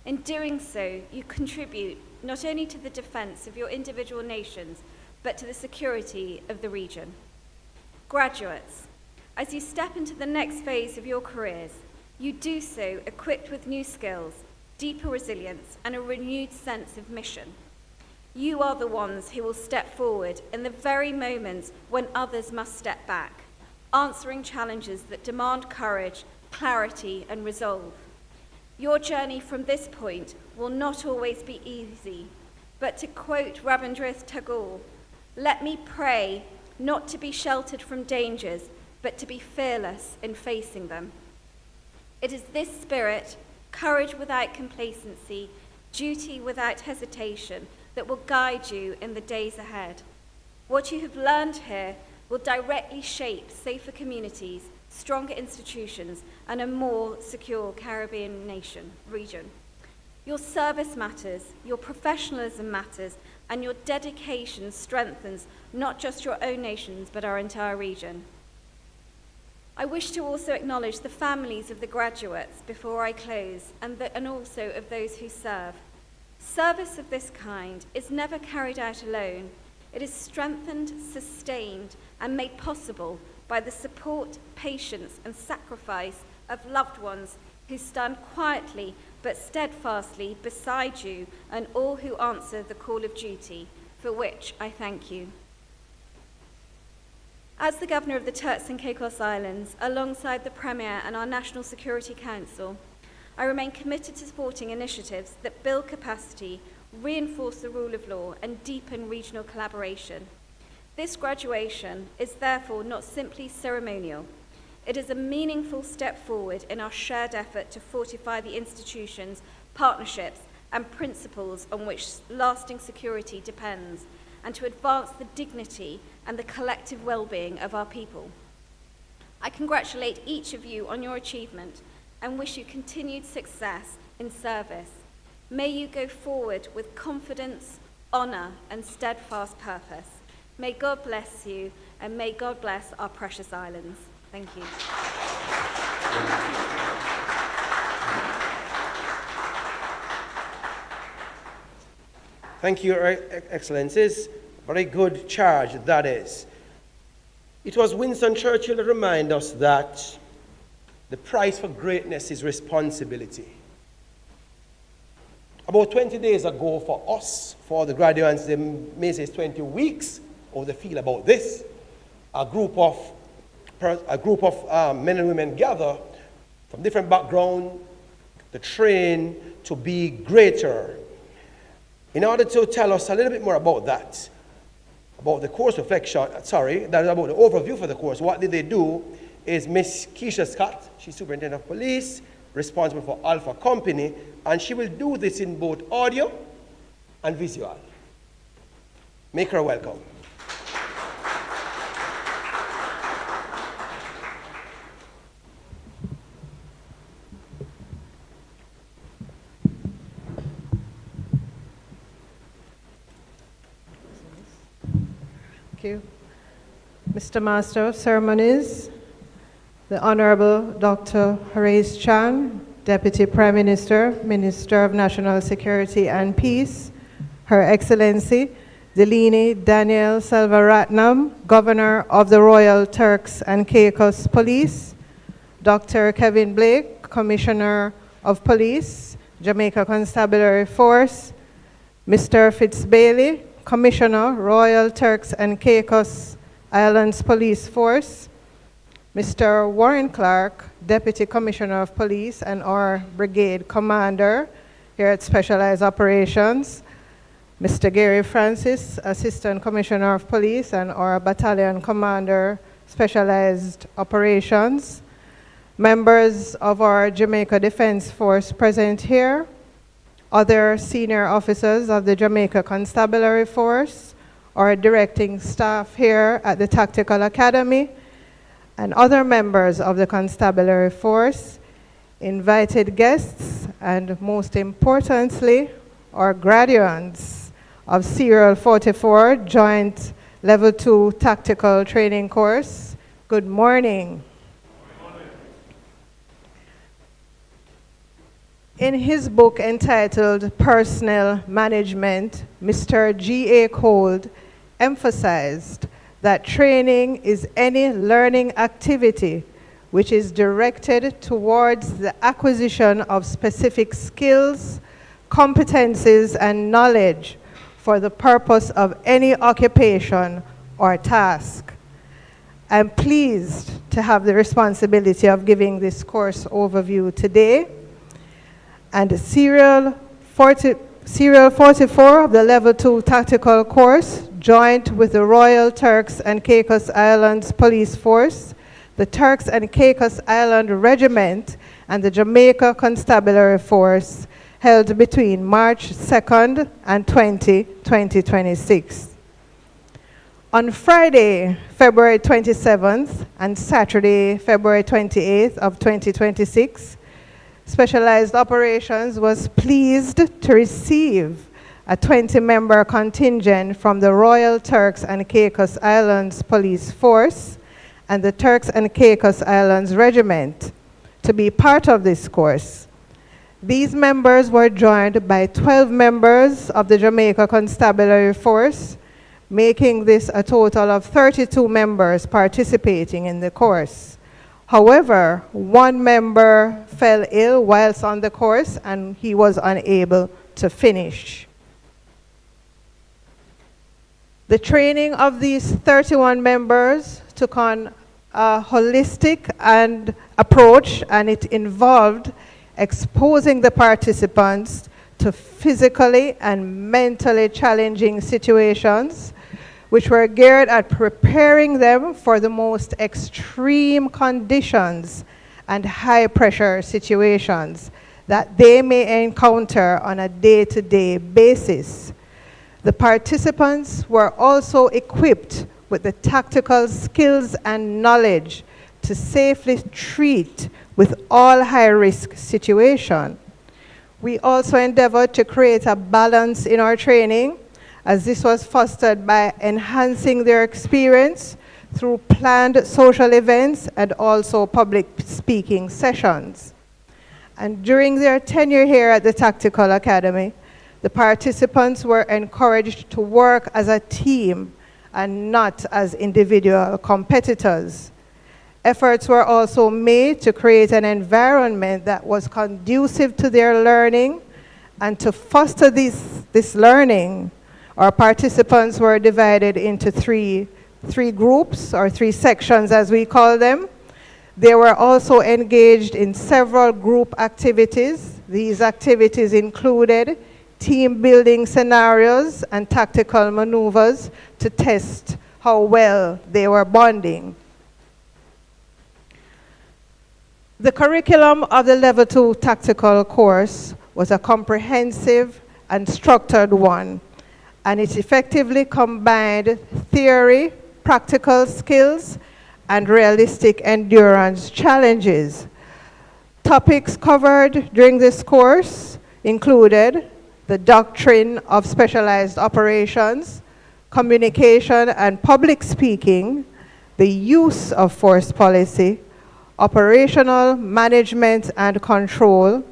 In doing so, you contribute not only to the defence of your individual nations, but to the security of the region. Graduates, as you step into the next phase of your careers, you do so equipped with new skills, deeper resilience, and a renewed sense of mission. You are the ones who will step forward in the very moments when others must step back, answering challenges that demand courage, clarity, and resolve. Your journey from this point will not always be easy, but to quote Rabindranath Tagore, "Let me pray not to be sheltered from dangers, but to be fearless in facing them." It is this spirit, courage without complacency, duty without hesitation, that will guide you in the days ahead. What you have learned here will directly shape safer communities, stronger institutions, and a more secure Caribbean region. Your service matters, your professionalism matters, and your dedication strengthens not just your own nations, but our entire region. I wish to also acknowledge the families of the graduates before I close, and also of those who serve. Service of this kind is never carried out alone. It is strengthened, sustained, and made possible by the support, patience, and sacrifice of loved ones who stand quietly but steadfastly beside you and all who answer the call of duty, for which I thank you. As the Governor of the Turks and Caicos Islands, alongside the Premier and our National Security Council, I remain committed to supporting initiatives that build capacity, reinforce the rule of law, and deepen regional collaboration. This graduation is therefore not simply ceremonial. It is a meaningful step forward in our shared effort to fortify the institutions, partnerships, and principles on which lasting security depends, and to advance the dignity and the collective well-being of our people. I congratulate each of you on your achievement and wish you continued success in service. May you go forward with confidence, honour, and steadfast purpose. May God bless you, and may God bless our precious islands. Thank you. Thank you, Your Excellencies. Very good charge that is. It was Winston Churchill that reminded us that the price for greatness is responsibility. About 20 days ago for us, for the graduates, they may say it's 20 weeks, how they feel about this. A group of men and women gather from different backgrounds to train to be greater. In order to tell us a little bit more about that, about the course reflection, that is about the overview for the course, what did they do, is Miss Keisha Scott. She's Superintendent of Police, responsible for Alpha Company, and she will do this in both audio and visual. Make her welcome. Thank you. Mr. Master of Ceremonies, the Honorable Dr. Horace Chan, Deputy Prime Minister, Minister of National Security and Peace, Her Excellency Deline Daniel Selvaratnam, Governor of the Royal Turks and Caicos Police, Dr. Kevin Blake, Commissioner of Police, Jamaica Constabulary Force, Mr. Fitzbailey, Commissioner, Royal Turks and Caicos Islands Police Force, Mr. Warren Clark, Deputy Commissioner of Police and our Brigade Commander here at Specialized Operations, Mr. Gary Francis, Assistant Commissioner of Police and our Battalion Commander, Specialized Operations, members of our Jamaica Defense Force present here, other senior officers of the Jamaica Constabulary Force, our directing staff here at the Tactical Academy, and other members of the Constabulary Force, invited guests, and most importantly, our graduates of Serial 44 Joint Level 2 Tactical Training Course. Good morning. In his book entitled Personnel Management, Mr. G.A. Cold emphasized that training is any learning activity which is directed towards the acquisition of specific skills, competencies, and knowledge for the purpose of any occupation or task. I'm pleased to have the responsibility of giving this course overview today. And Serial 44 of the Level 2 Tactical Course, joint with the Royal Turks and Caicos Islands Police Force, the Turks and Caicos Island Regiment, and the Jamaica Constabulary Force, held between March 2nd and 2026. On Friday, February 27th, and Saturday, February 28th of 2026, Specialized Operations was pleased to receive a 20-member contingent from the Royal Turks and Caicos Islands Police Force and the Turks and Caicos Islands Regiment to be part of this course. These members were joined by 12 members of the Jamaica Constabulary Force, making this a total of 32 members participating in the course. However, one member fell ill whilst on the course and he was unable to finish. The training of these 31 members took on a holistic approach, and it involved exposing the participants to physically and mentally challenging situations, which were geared at preparing them for the most extreme conditions and high-pressure situations that they may encounter on a day-to-day basis. The participants were also equipped with the tactical skills and knowledge to safely treat with all high-risk situations. We also endeavored to create a balance in our training, as this was fostered by enhancing their experience through planned social events and also public speaking sessions. And during their tenure here at the Tactical Academy, the participants were encouraged to work as a team and not as individual competitors. Efforts were also made to create an environment that was conducive to their learning, and to foster this learning, our participants were divided into three groups, or three sections as we call them. They were also engaged in several group activities. These activities included team building scenarios and tactical maneuvers to test how well they were bonding. The curriculum of the Level 2 Tactical course was a comprehensive and structured one, and it effectively combined theory, practical skills, and realistic endurance challenges. Topics covered during this course included the doctrine of specialized operations, communication and public speaking, the use of force policy, operational management and control,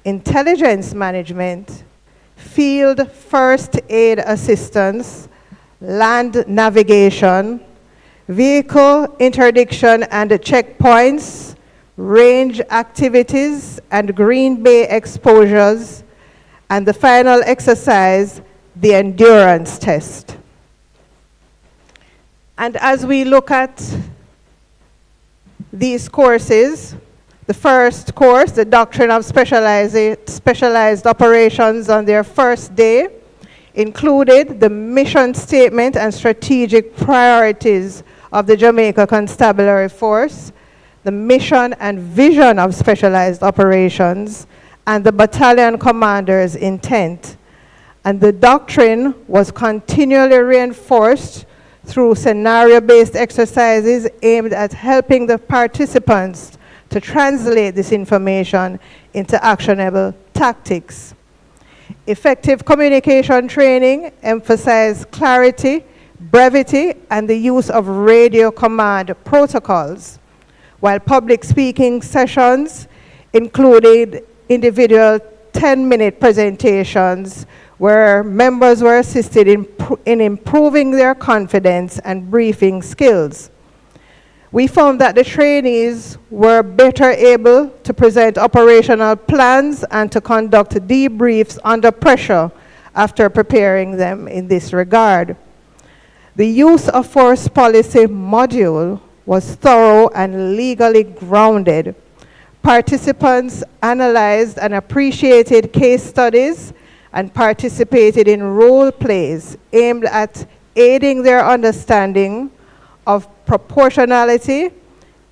intelligence management, field first aid assistance, land navigation, vehicle interdiction and checkpoints, range activities and Green Bay exposures, and the final exercise, the endurance test. And as we look at these courses, the first course, the Doctrine of Specialized Operations, on their first day, included the mission statement and strategic priorities of the Jamaica Constabulary Force, the mission and vision of specialized operations, and the battalion commander's intent. And the doctrine was continually reinforced through scenario-based exercises aimed at helping the participants to translate this information into actionable tactics. Effective communication training emphasized clarity, brevity, and the use of radio command protocols, while public speaking sessions included individual 10-minute presentations where members were assisted in improving their confidence and briefing skills. We found that the trainees were better able to present operational plans and to conduct debriefs under pressure after preparing them in this regard. The use of force policy module was thorough and legally grounded. Participants analyzed and appreciated case studies and participated in role plays aimed at aiding their understanding of proportionality,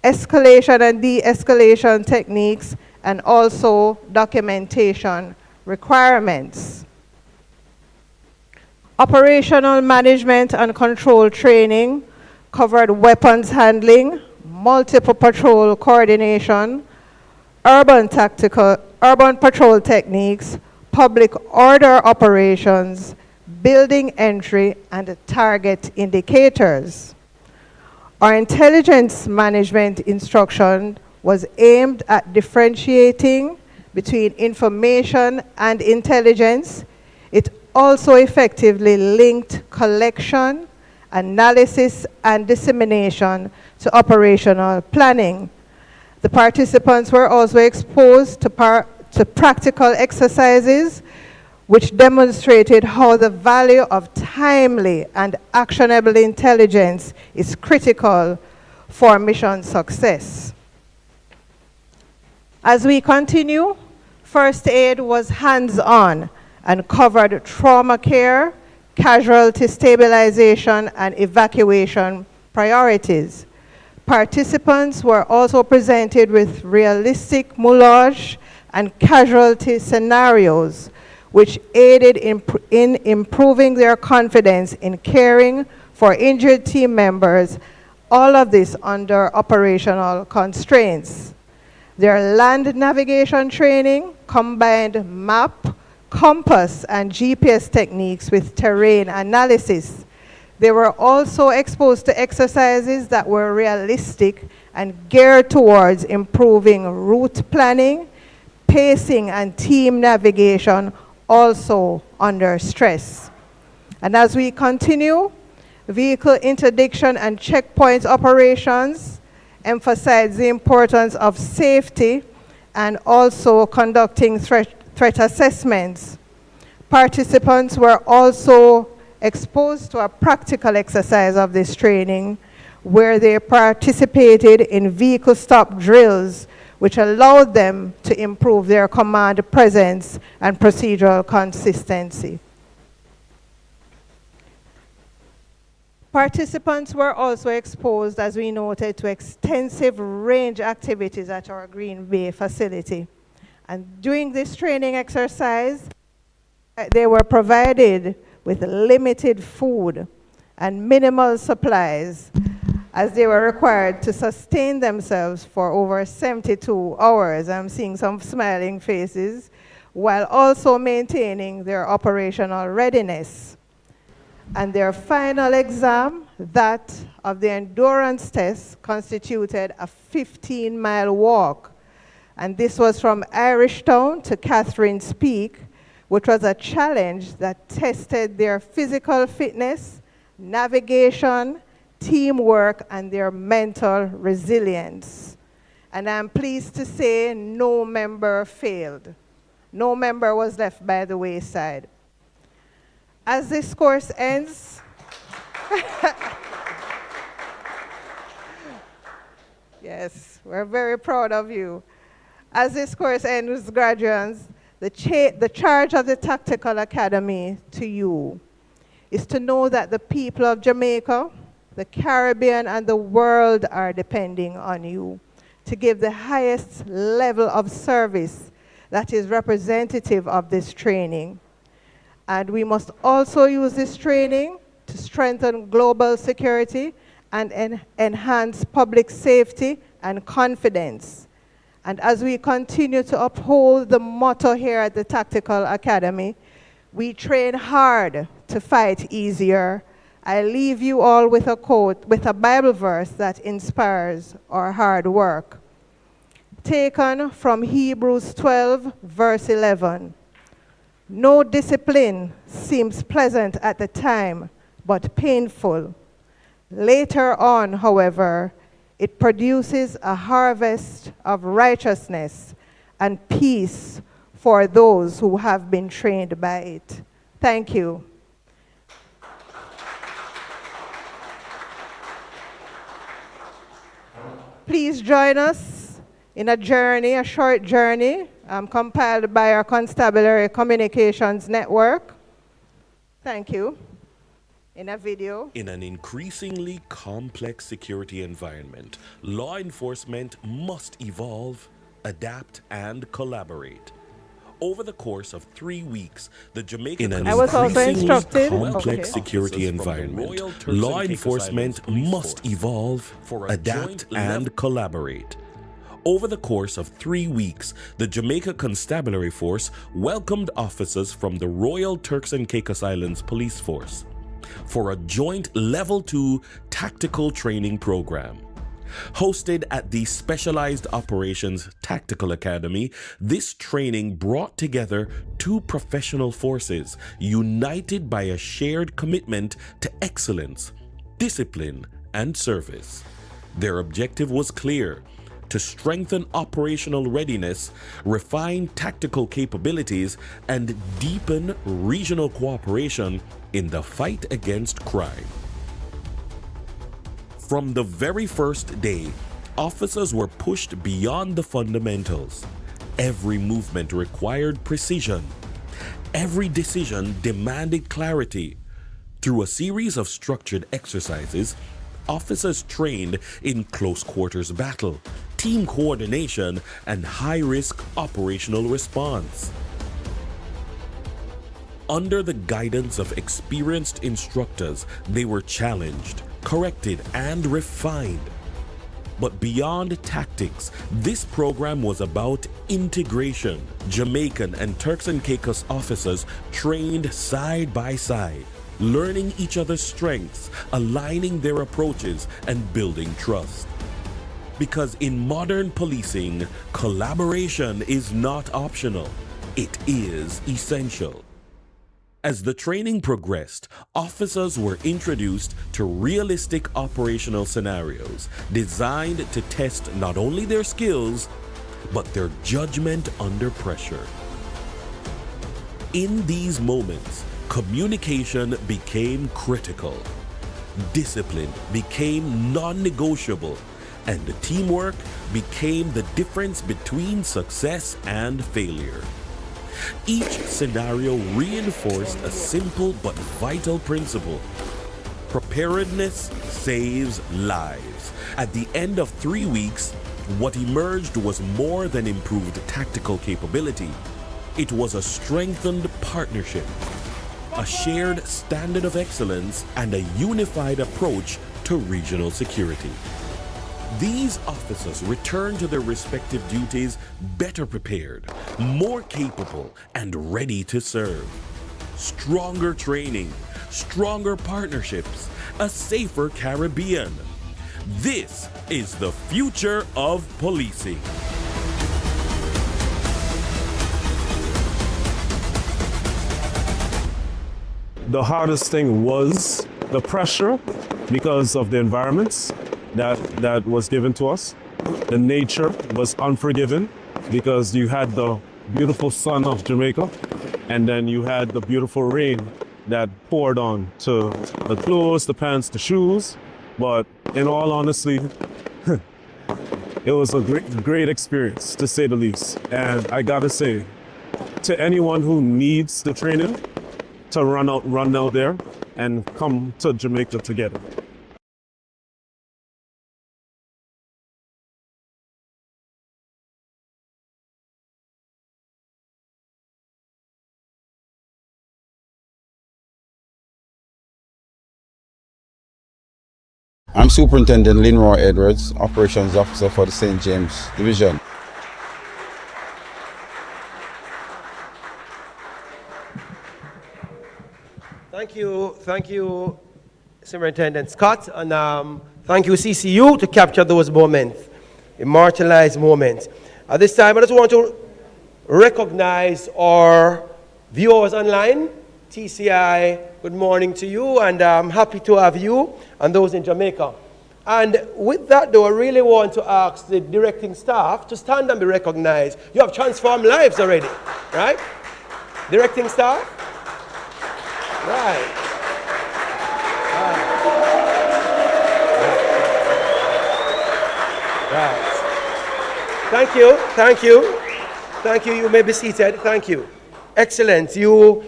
escalation and de-escalation techniques, and also documentation requirements. Operational management and control training covered weapons handling, multiple patrol coordination, urban patrol techniques, public order operations, building entry, and target indicators. Our intelligence management instruction was aimed at differentiating between information and intelligence. It also effectively linked collection, analysis, and dissemination to operational planning. The participants were also exposed to practical exercises which demonstrated how the value of timely and actionable intelligence is critical for mission success. As we continue, first aid was hands-on and covered trauma care, casualty stabilization, and evacuation priorities. Participants were also presented with realistic moulage and casualty scenarios, which aided in improving their confidence in caring for injured team members, all of this under operational constraints. Their land navigation training combined map, compass, and GPS techniques with terrain analysis. They were also exposed to exercises that were realistic and geared towards improving route planning, pacing, and team navigation, also under stress. And as we continue, vehicle interdiction and checkpoint operations emphasize the importance of safety and also conducting threat assessments. Participants were also exposed to a practical exercise of this training where they participated in vehicle stop drills, which allowed them to improve their command presence and procedural consistency. Participants were also exposed, as we noted, to extensive range activities at our Green Bay facility. And during this training exercise, they were provided with limited food and minimal supplies, as they were required to sustain themselves for over 72 hours. I'm seeing some smiling faces, while also maintaining their operational readiness. And their final exam, that of the endurance test, constituted a 15-mile walk. And this was from Irishtown to Catherine's Peak, which was a challenge that tested their physical fitness, navigation, teamwork, and their mental resilience. And I'm pleased to say no member failed. No member was left by the wayside. As this course ends, Yes, we're very proud of you. As this course ends, graduates, the charge of the Tactical Academy to you is to know that the people of Jamaica, the Caribbean, and the world are depending on you to give the highest level of service that is representative of this training. And we must also use this training to strengthen global security and enhance public safety and confidence. And as we continue to uphold the motto here at the Tactical Academy, we train hard to fight easier. I leave you all with a quote, with a Bible verse that inspires our hard work. Taken from Hebrews 12, verse 11. No discipline seems pleasant at the time, but painful. Later on, however, it produces a harvest of righteousness and peace for those who have been trained by it. Thank you. Please join us in a journey, a short journey, compiled by our Constabulary Communications Network. Thank you. In a video. In an increasingly complex security environment, law enforcement must evolve, adapt, and collaborate. Over the course of 3 weeks, the Jamaica complex security environment, law enforcement must evolve, adapt, and collaborate. Over the course of 3 weeks, the Jamaica Constabulary Force welcomed officers from the Royal Turks and Caicos Islands Police Force for a joint Level 2 tactical training program. Hosted at the Specialized Operations Tactical Academy, this training brought together two professional forces united by a shared commitment to excellence, discipline, and service. Their objective was clear: to strengthen operational readiness, refine tactical capabilities, and deepen regional cooperation in the fight against crime. From the very first day, officers were pushed beyond the fundamentals. Every movement required precision. Every decision demanded clarity. Through a series of structured exercises, officers trained in close quarters battle, team coordination, and high-risk operational response. Under the guidance of experienced instructors, they were challenged, corrected, and refined. But beyond tactics, this program was about integration. Jamaican and Turks and Caicos officers trained side by side, learning each other's strengths, aligning their approaches, and building trust. Because in modern policing, collaboration is not optional, it is essential. As the training progressed, officers were introduced to realistic operational scenarios designed to test not only their skills, but their judgment under pressure. In these moments, communication became critical, discipline became non-negotiable, and teamwork became the difference between success and failure. Each scenario reinforced a simple but vital principle: preparedness saves lives. At the end of 3 weeks, what emerged was more than improved tactical capability. It was a strengthened partnership, a shared standard of excellence, and a unified approach to regional security. These officers returned to their respective duties better prepared, more capable, and ready to serve. Stronger training, stronger partnerships, a safer Caribbean. This is the future of policing. The hardest thing was the pressure because of the environments that was given to us. The nature was unforgiving because you had the beautiful sun of Jamaica and then you had the beautiful rain that poured on to the clothes, the pants, the shoes. But in all honesty, It was a great experience, to say the least. And I gotta say, to anyone who needs the training, to run out there and come to Jamaica together. I'm Superintendent Leroy Edwards, Operations Officer for the St. James Division. Thank you, Superintendent Scott, and thank you, CCU, to capture those moments, immortalized moments. At this time, I just want to recognize our viewers online. TCI, good morning to you, and I'm happy to have you and those in Jamaica. And with that, though, I really want to ask the directing staff to stand and be recognized. You have transformed lives already, right? Directing staff? Right. Thank you, thank you. Thank you, you may be seated, thank you. Excellent, you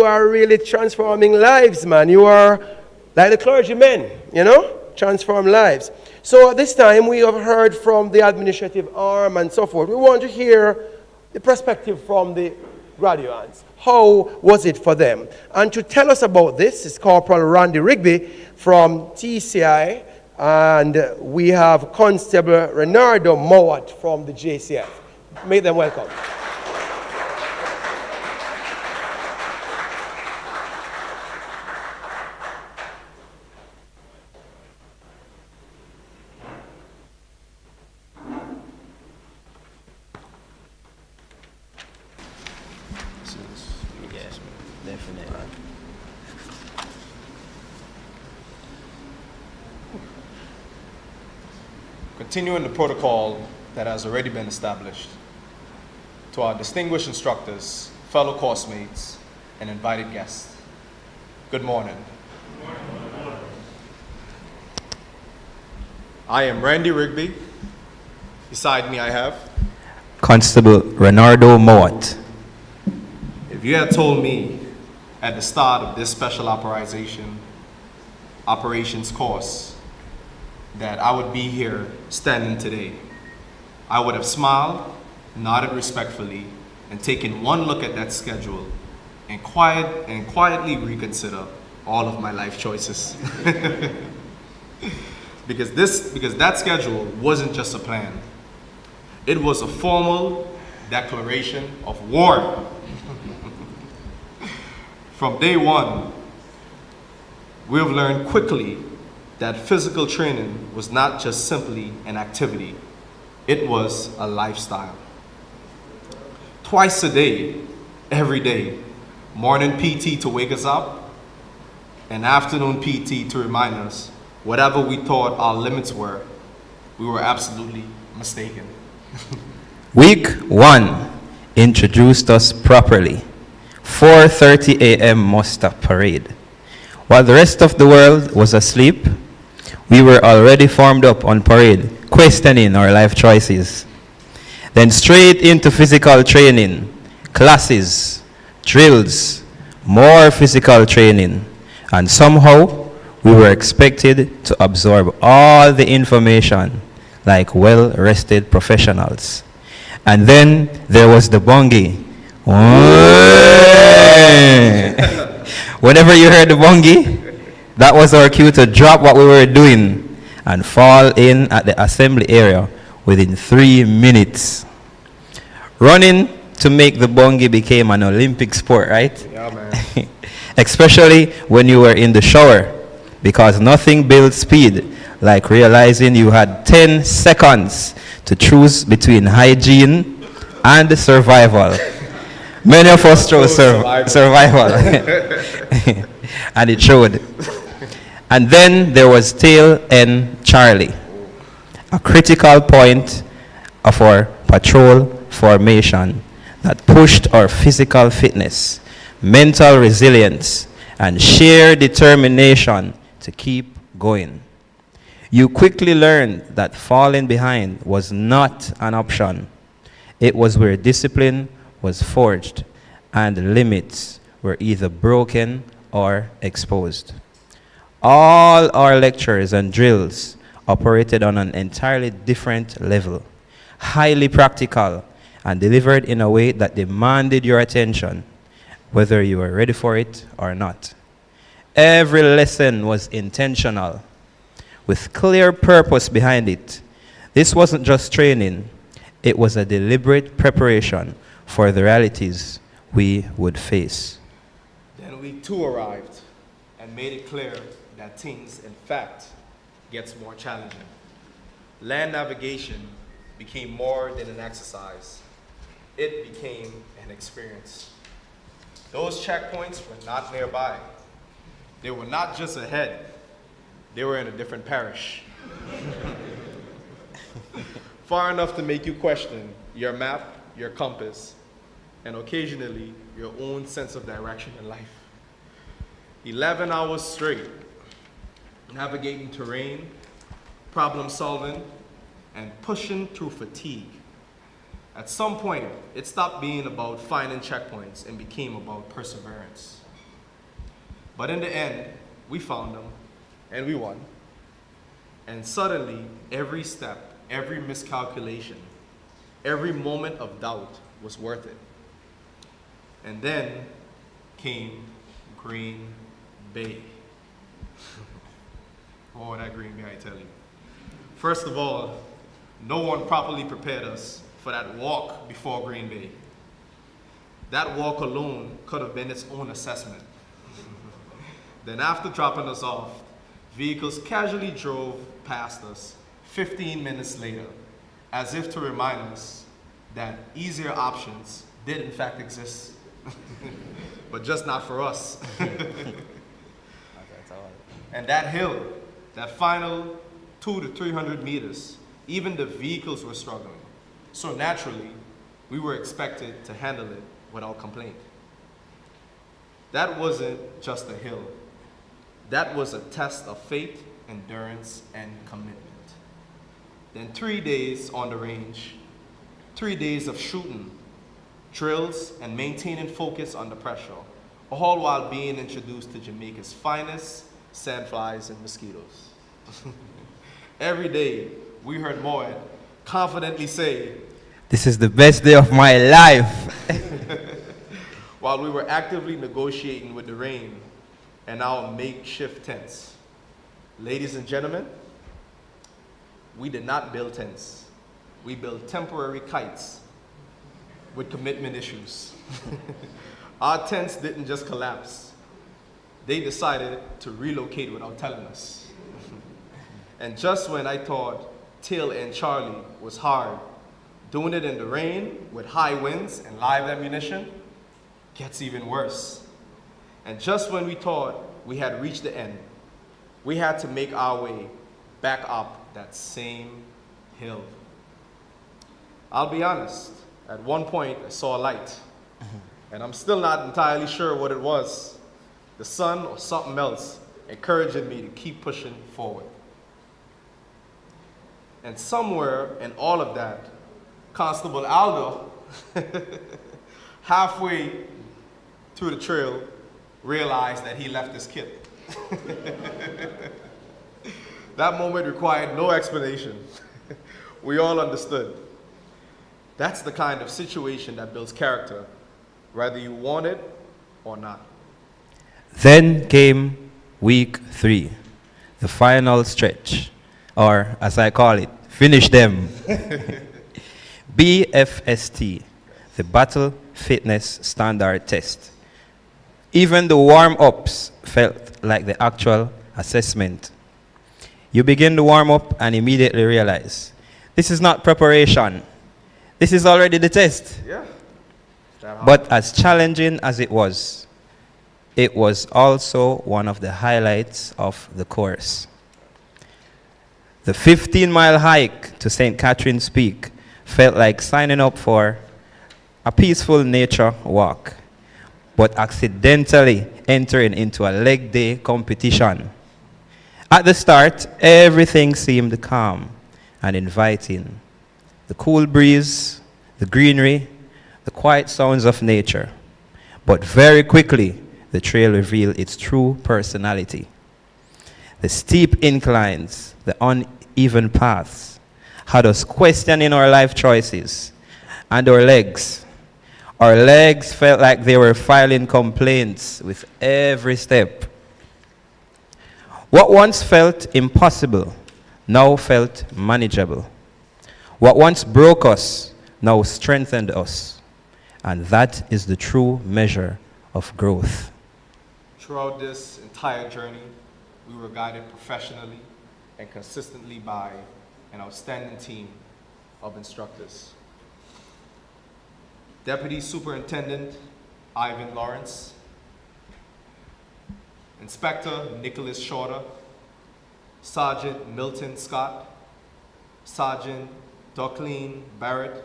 are really transforming lives, man. You are like the clergymen, you know, transform lives. So at this time, we have heard from the administrative arm and so forth. We want to hear the perspective from the graduates. How was it for them? And to tell us about this is Corporal Randy Rigby from TCI, and we have Constable Renardo Mowat from the JCF. Make them welcome. Continuing the protocol that has already been established, to our distinguished instructors, fellow coursemates, and invited guests, good morning. I am Randy Rigby. Beside me I have Constable Renardo Mowat. If you had told me at the start of this special operations course that I would be here standing today, I would have smiled, nodded respectfully, and taken one look at that schedule and quietly reconsider all of my life choices. because that schedule wasn't just a plan. It was a formal declaration of war. From day one, we have learned quickly that physical training was not just simply an activity, it was a lifestyle. Twice a day, every day, morning PT to wake us up, and afternoon PT to remind us whatever we thought our limits were, we were absolutely mistaken. Week 1 introduced us properly. 4:30 a.m. muster parade. While the rest of the world was asleep, we were already formed up on parade, questioning our life choices. Then straight into physical training, classes, drills, more physical training, and somehow we were expected to absorb all the information like well-rested professionals. And then there was the bongi. Whenever you heard the bongi, that was our cue to drop what we were doing and fall in at the assembly area within 3 minutes. Running to make the bongi became an Olympic sport, right? Yeah, man. Especially when you were in the shower, because nothing builds speed like realizing you had 10 seconds to choose between hygiene and survival. Many of us chose survival. And it showed. And then there was tail end Charlie, a critical point of our patrol formation that pushed our physical fitness, mental resilience, and sheer determination to keep going. You quickly learned that falling behind was not an option. It was where discipline was forged and limits were either broken or exposed. All our lectures and drills operated on an entirely different level, highly practical, and delivered in a way that demanded your attention, whether you were ready for it or not. Every lesson was intentional, with clear purpose behind it. This wasn't just training, it was a deliberate preparation for the realities we would face. Then week 2 arrived and made it clear that things, in fact, gets more challenging. Land navigation became more than an exercise. It became an experience. Those checkpoints were not nearby. They were not just ahead. They were in a different parish. Far enough to make you question your map, your compass, and occasionally your own sense of direction in life. 11 hours straight, navigating terrain, problem solving, and pushing through fatigue. At some point, it stopped being about finding checkpoints and became about perseverance. But in the end, we found them, and we won. And suddenly, every step, every miscalculation, every moment of doubt was worth it. And then came Green Bay. Oh, that Green Bay, I tell you. First of all, no one properly prepared us for that walk before Green Bay. That walk alone could have been its own assessment. Then after dropping us off, vehicles casually drove past us 15 minutes later, as if to remind us that easier options did in fact exist, but just not for us. And that hill, that final 200 to 300 meters, even the vehicles were struggling. So naturally, we were expected to handle it without complaint. That wasn't just a hill. That was a test of faith, endurance, and commitment. Then 3 days on the range, 3 days of shooting, drills, and maintaining focus under pressure, all while being introduced to Jamaica's finest sandflies and mosquitoes. Every day, we heard Moed confidently say, "This is the best day of my life." While we were actively negotiating with the rain and our makeshift tents. Ladies and gentlemen, we did not build tents. We built temporary kites with commitment issues. Our tents didn't just collapse. They decided to relocate without telling us. And just when I thought Till and Charlie was hard, doing it in the rain with high winds and live ammunition gets even worse. And just when we thought we had reached the end, we had to make our way back up that same hill. I'll be honest, at one point I saw a light, and I'm still not entirely sure what it was. The sun or something else encouraging me to keep pushing forward. And somewhere in all of that, Constable Aldo, halfway through the trail, realized that he left his kit. That moment required no explanation. We all understood. That's the kind of situation that builds character, whether you want it or not. Then came week 3, the final stretch, or as I call it, finish them. BFST, the Battle Fitness Standard Test. Even the warm-ups felt like the actual assessment. You begin the warm-up and immediately realize, this is not preparation. This is already the test. Yeah. But as challenging as it was also one of the highlights of the course. The 15-mile hike to St. Catherine's Peak felt like signing up for a peaceful nature walk, but accidentally entering into a leg day competition. At the start, everything seemed calm and inviting. The cool breeze, the greenery, the quiet sounds of nature. But very quickly, the trail revealed its true personality. The steep inclines, the uneven paths, had us questioning our life choices. And our legs felt like they were filing complaints with every step. What once felt impossible now felt manageable. What once broke us now strengthened us. And that is the true measure of growth. Throughout this entire journey, we were guided professionally and consistently by an outstanding team of instructors. Deputy Superintendent Ivan Lawrence, Inspector Nicholas Shorter, Sergeant Milton Scott, Sergeant Docleen Barrett,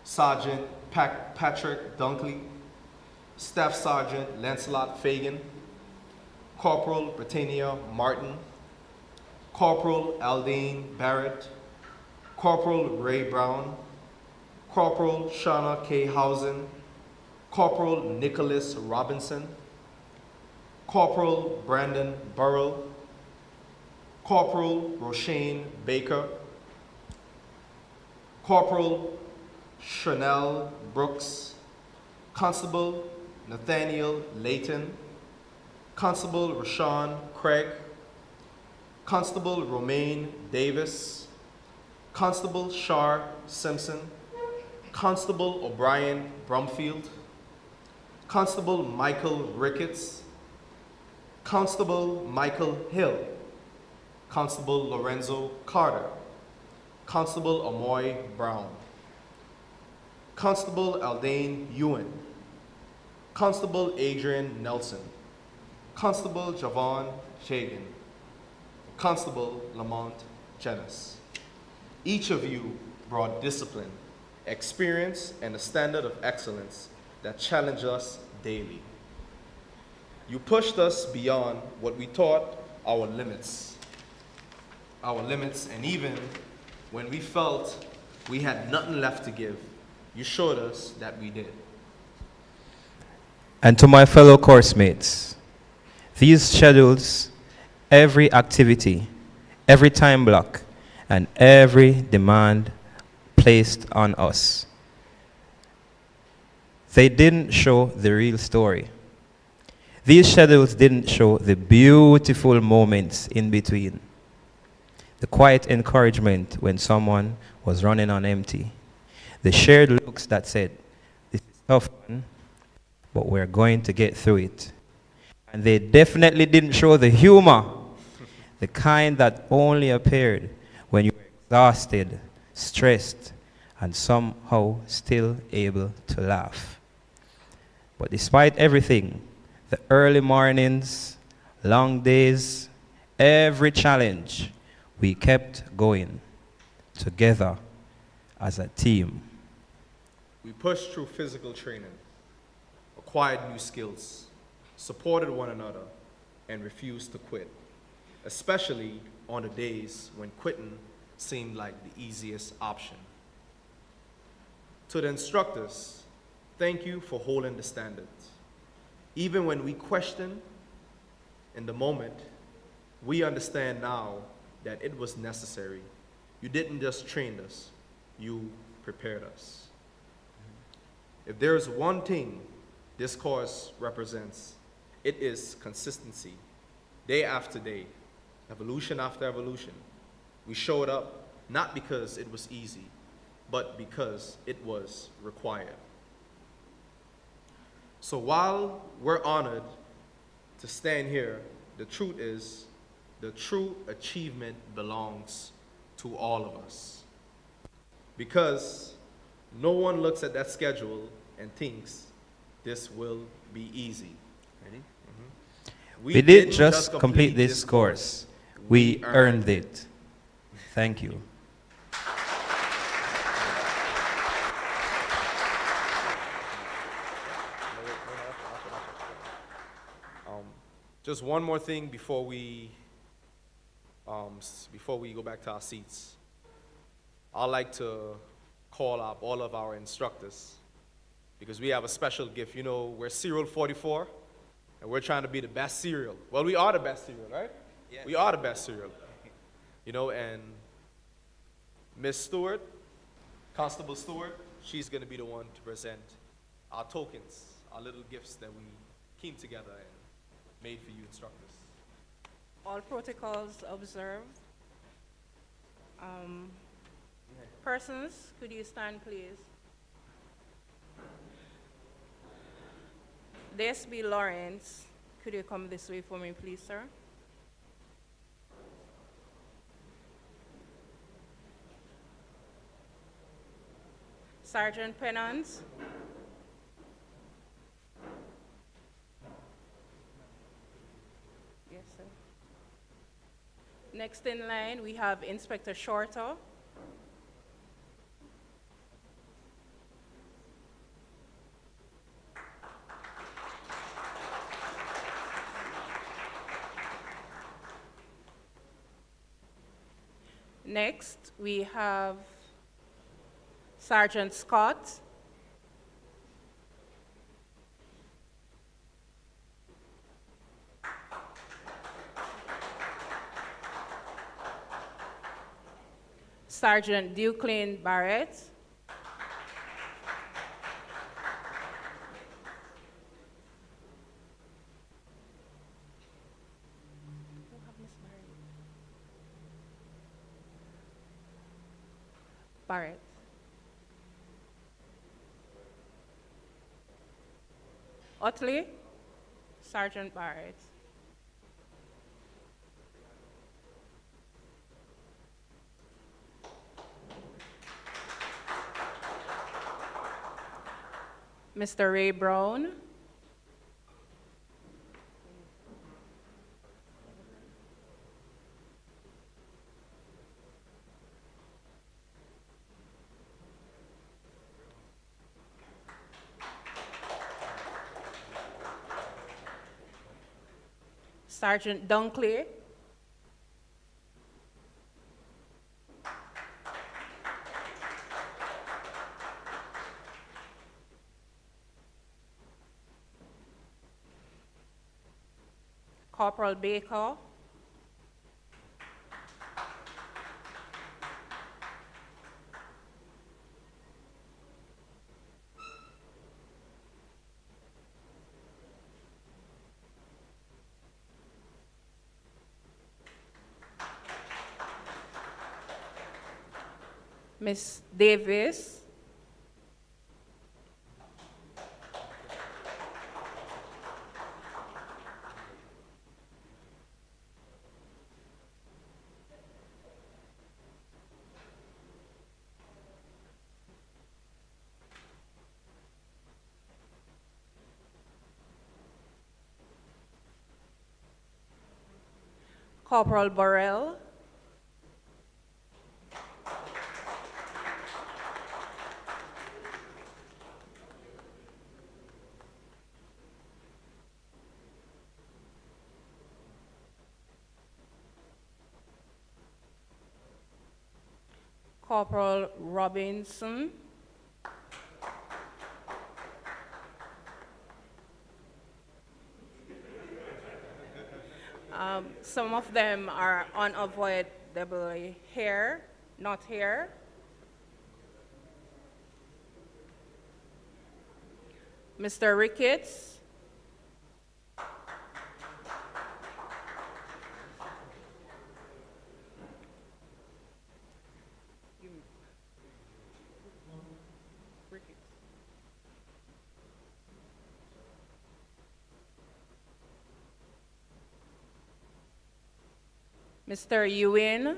Sergeant Patrick Dunkley, Staff Sergeant Lancelot Fagan, Corporal Britannia Martin, Corporal Aldane Barrett, Corporal Ray Brown, Corporal Shauna K. Housen, Corporal Nicholas Robinson, Corporal Brandon Burrell, Corporal Roshane Baker, Corporal Chanel Brooks, Constable Nathaniel Layton, Constable Rashawn Craig, Constable Romaine Davis, Constable Shar Simpson, Constable O'Brien Brumfield, Constable Michael Ricketts, Constable Michael Hill, Constable Lorenzo Carter, Constable Amoy Brown, Constable Aldane Ewan, Constable Adrian Nelson, Constable Javon Shagan, Constable Lamont Jennis. Each of you brought discipline, experience, and a standard of excellence that challenged us daily. You pushed us beyond what we thought our limits, and even when we felt we had nothing left to give, you showed us that we did. And to my fellow course mates, these schedules, every activity, every time block, and every demand placed on us, they didn't show the real story. These schedules didn't show the beautiful moments in between. The quiet encouragement when someone was running on empty. The shared looks that said, "This is tough, man, but we're going to get through it." And they definitely didn't show the humor, the kind that only appeared when you were exhausted, stressed, and somehow still able to laugh. But despite everything, the early mornings, long days, every challenge, we kept going together as a team. We pushed through physical training, acquired new skills, supported one another, and refused to quit, especially on the days when quitting seemed like the easiest option. To the instructors, thank you for holding the standards. Even when we question in the moment, we understand now that it was necessary. You didn't just train us, you prepared us. If there's one thing this course represents, it is consistency. Day after day, evolution after evolution. We showed up not because it was easy, but because it was required. So while we're honored to stand here, the truth is, the true achievement belongs to all of us. Because no one looks at that schedule and thinks this will be easy. Ready? Mm-hmm. We didn't just complete this course, we earned it. Thank you. Just one more thing before we before we go back to our seats, I'd like to call up all of our instructors because we have a special gift. You know, we're Serial 44, and we're trying to be the best serial. Well, we are the best serial, right? Yes. We are the best serial. You know, and Miss Stewart, Constable Stewart, she's going to be the one to present our tokens, our little gifts that we came together and made for you instructors. All protocols observed. Persons, could you stand, please? DSB Lawrence, could you come this way for me, please, sir? Sergeant Pennant. Yes, sir. Next in line, we have Inspector Shorter. Next, we have Sergeant Scott. Sergeant Duquesne Barrett. Barrett. Otley, Sergeant Barrett. Mr. Ray Brown. Sergeant Dunkley. Corporal Baker. Miss Davis. Corporal Burrell. Corporal Robinson. Some of them are unavoidably here, not here. Mr. Ricketts. Mr. Ewan.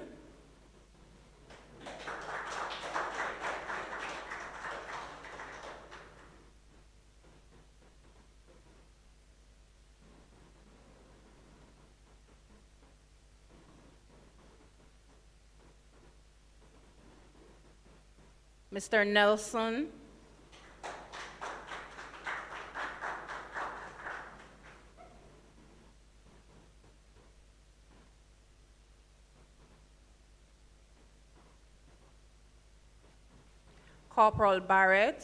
Mr. Nelson. Corporal Barrett,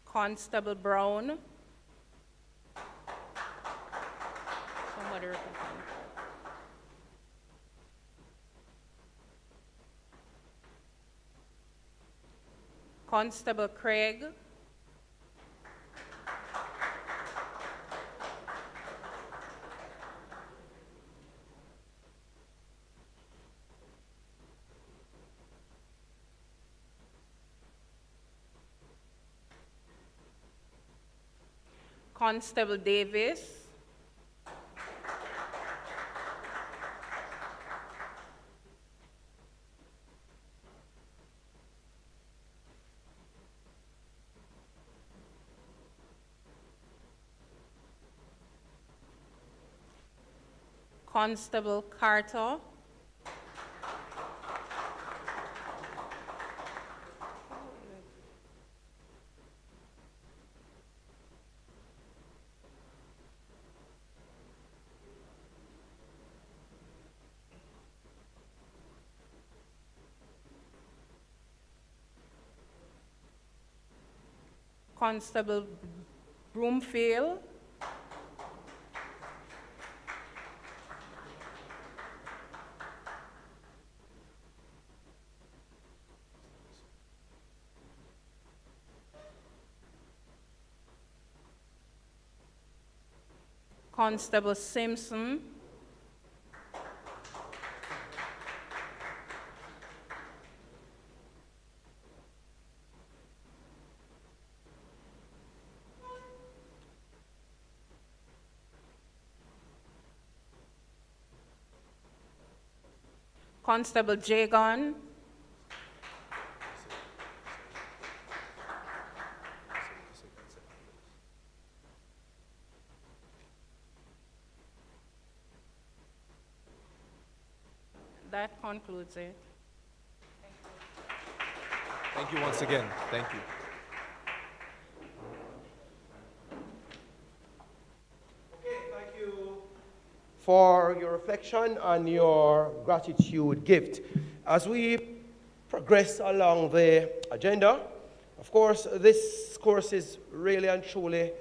Constable Brown, somebody represent. Constable Craig, Constable Davis, Constable Carter, Constable Broomfield, Constable Simpson, Constable Jagon, that concludes it. Thank you once again. Thank you. For your reflection and your gratitude gift. As we progress along the agenda, of course, this course is really and truly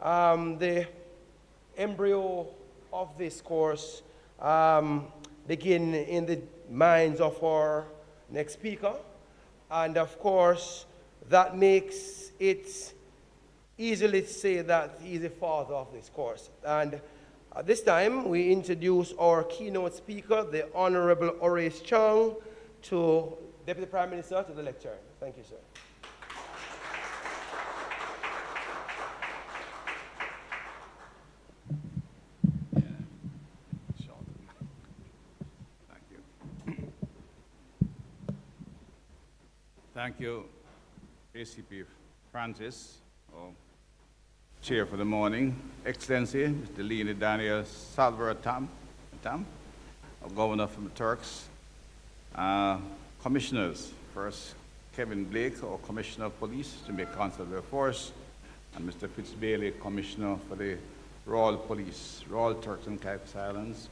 the embryo of this course begin in the minds of our next speaker. And of course, that makes it easily to say that he's the father of this course. And at this time, we introduce our keynote speaker, the Honorable Horace Chung, to Deputy Prime Minister, to the lectern. Thank you, sir. Thank you, ACP Francis, Chair for the morning. Excellency, Mr. Leonid Daniel Salvaratam, Governor from the Turks. Commissioners, first Kevin Blake, our Commissioner of Police, Jamaica Constabulary Force, and Mr. Fitzbailey, Commissioner for the Royal Police, Royal Turks and Caicos Islands.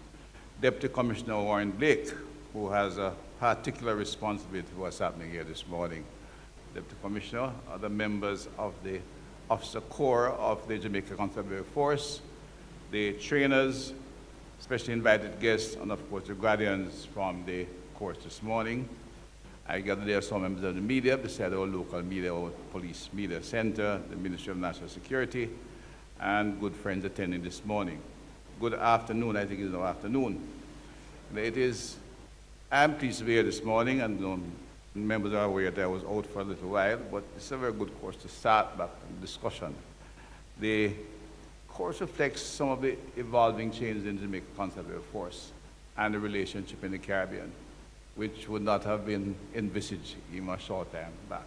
Deputy Commissioner Warren Blake, who has a particular responsibility for what's happening here this morning. Deputy Commissioner, other members of the Officer Corps of the Jamaica Constabulary Force, the trainers, specially invited guests, and of course the guardians from the course this morning. I gather there are some members of the media, beside our local media, our police media center, the Ministry of National Security, and good friends attending this morning. Good afternoon, I think it's now afternoon. I'm pleased to be here this morning, and members are aware that I was out for a little while, but it's a very good course to start back the discussion. The course reflects some of the evolving changes in the Jamaica Constabulary Force and the relationship in the Caribbean, which would not have been envisaged even a short time back.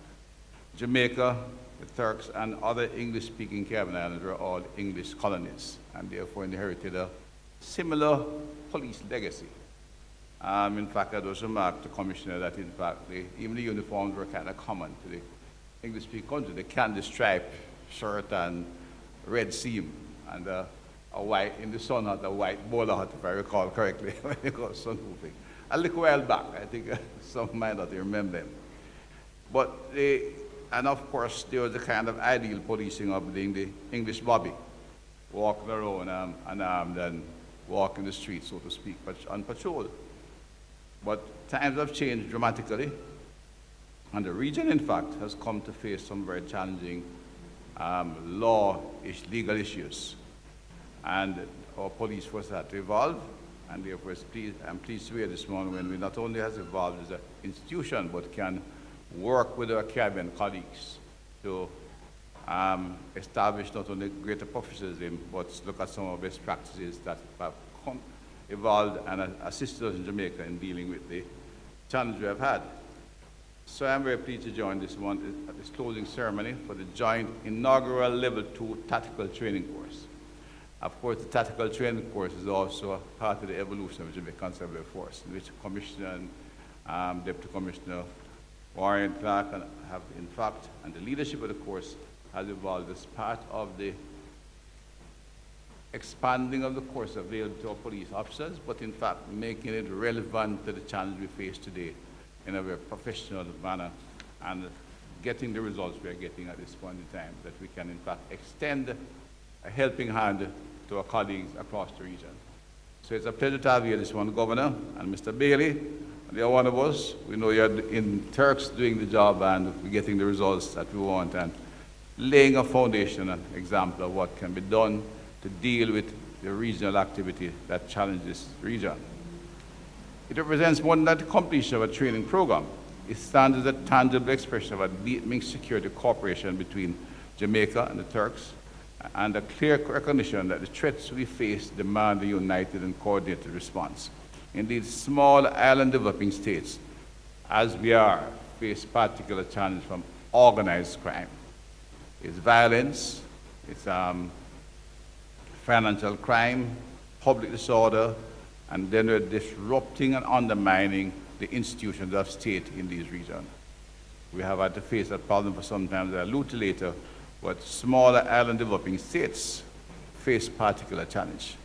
Jamaica, the Turks, and other English-speaking Caribbean islands were all English colonies, and therefore inherited a similar police legacy. In fact, I just remarked to the Commissioner that in fact, even the uniforms were kind of common to the English-speaking country, the candy stripe shirt and red seam, and a white, in the sun hat, a white bowler hat, if I recall correctly, when they go sunroofing. A little while back, I think some might not remember them. But and of course, there was the kind of ideal policing of being the English Bobby, walking around unarmed and walking the streets, so to speak, on patrol. But times have changed dramatically, and the region, in fact, has come to face some very challenging legal issues. And our police force had to evolve, and therefore I'm pleased to hear this morning when we not only has evolved as an institution, but can work with our Caribbean colleagues to establish not only greater professionalism, but look at some of the best practices that have evolved and assisted us in Jamaica in dealing with the challenge we have had. So I'm very pleased to join this one at this closing ceremony for the joint inaugural Level 2 Tactical Training Course. Of course, the Tactical Training Course is also a part of the evolution of the Jamaica Constabulary Force, in which Commissioner and Deputy Commissioner Warren Clark have, in fact, and the leadership of the course has evolved as part of the expanding of the course available to our police officers, but in fact making it relevant to the challenge we face today in a very professional manner and getting the results we are getting at this point in time, that we can in fact extend a helping hand to our colleagues across the region. So it's a pleasure to have you this one, Governor, and Mr. Bailey. They are one of us. We know you're in Turks doing the job and we're getting the results that we want and laying a foundation and example of what can be done to deal with the regional activity that challenges this region. It represents more than the completion of a training program. It stands as a tangible expression of a deepening security cooperation between Jamaica and the Turks, and a clear recognition that the threats we face demand a united and coordinated response. Indeed, small island developing states, as we are, face particular challenges from organized crime. It's violence, it's financial crime, public disorder, and then we're disrupting and undermining the institutions of state in these regions. We have had to face that problem for some time, as I allude to later, but smaller island developing states face particular challenge.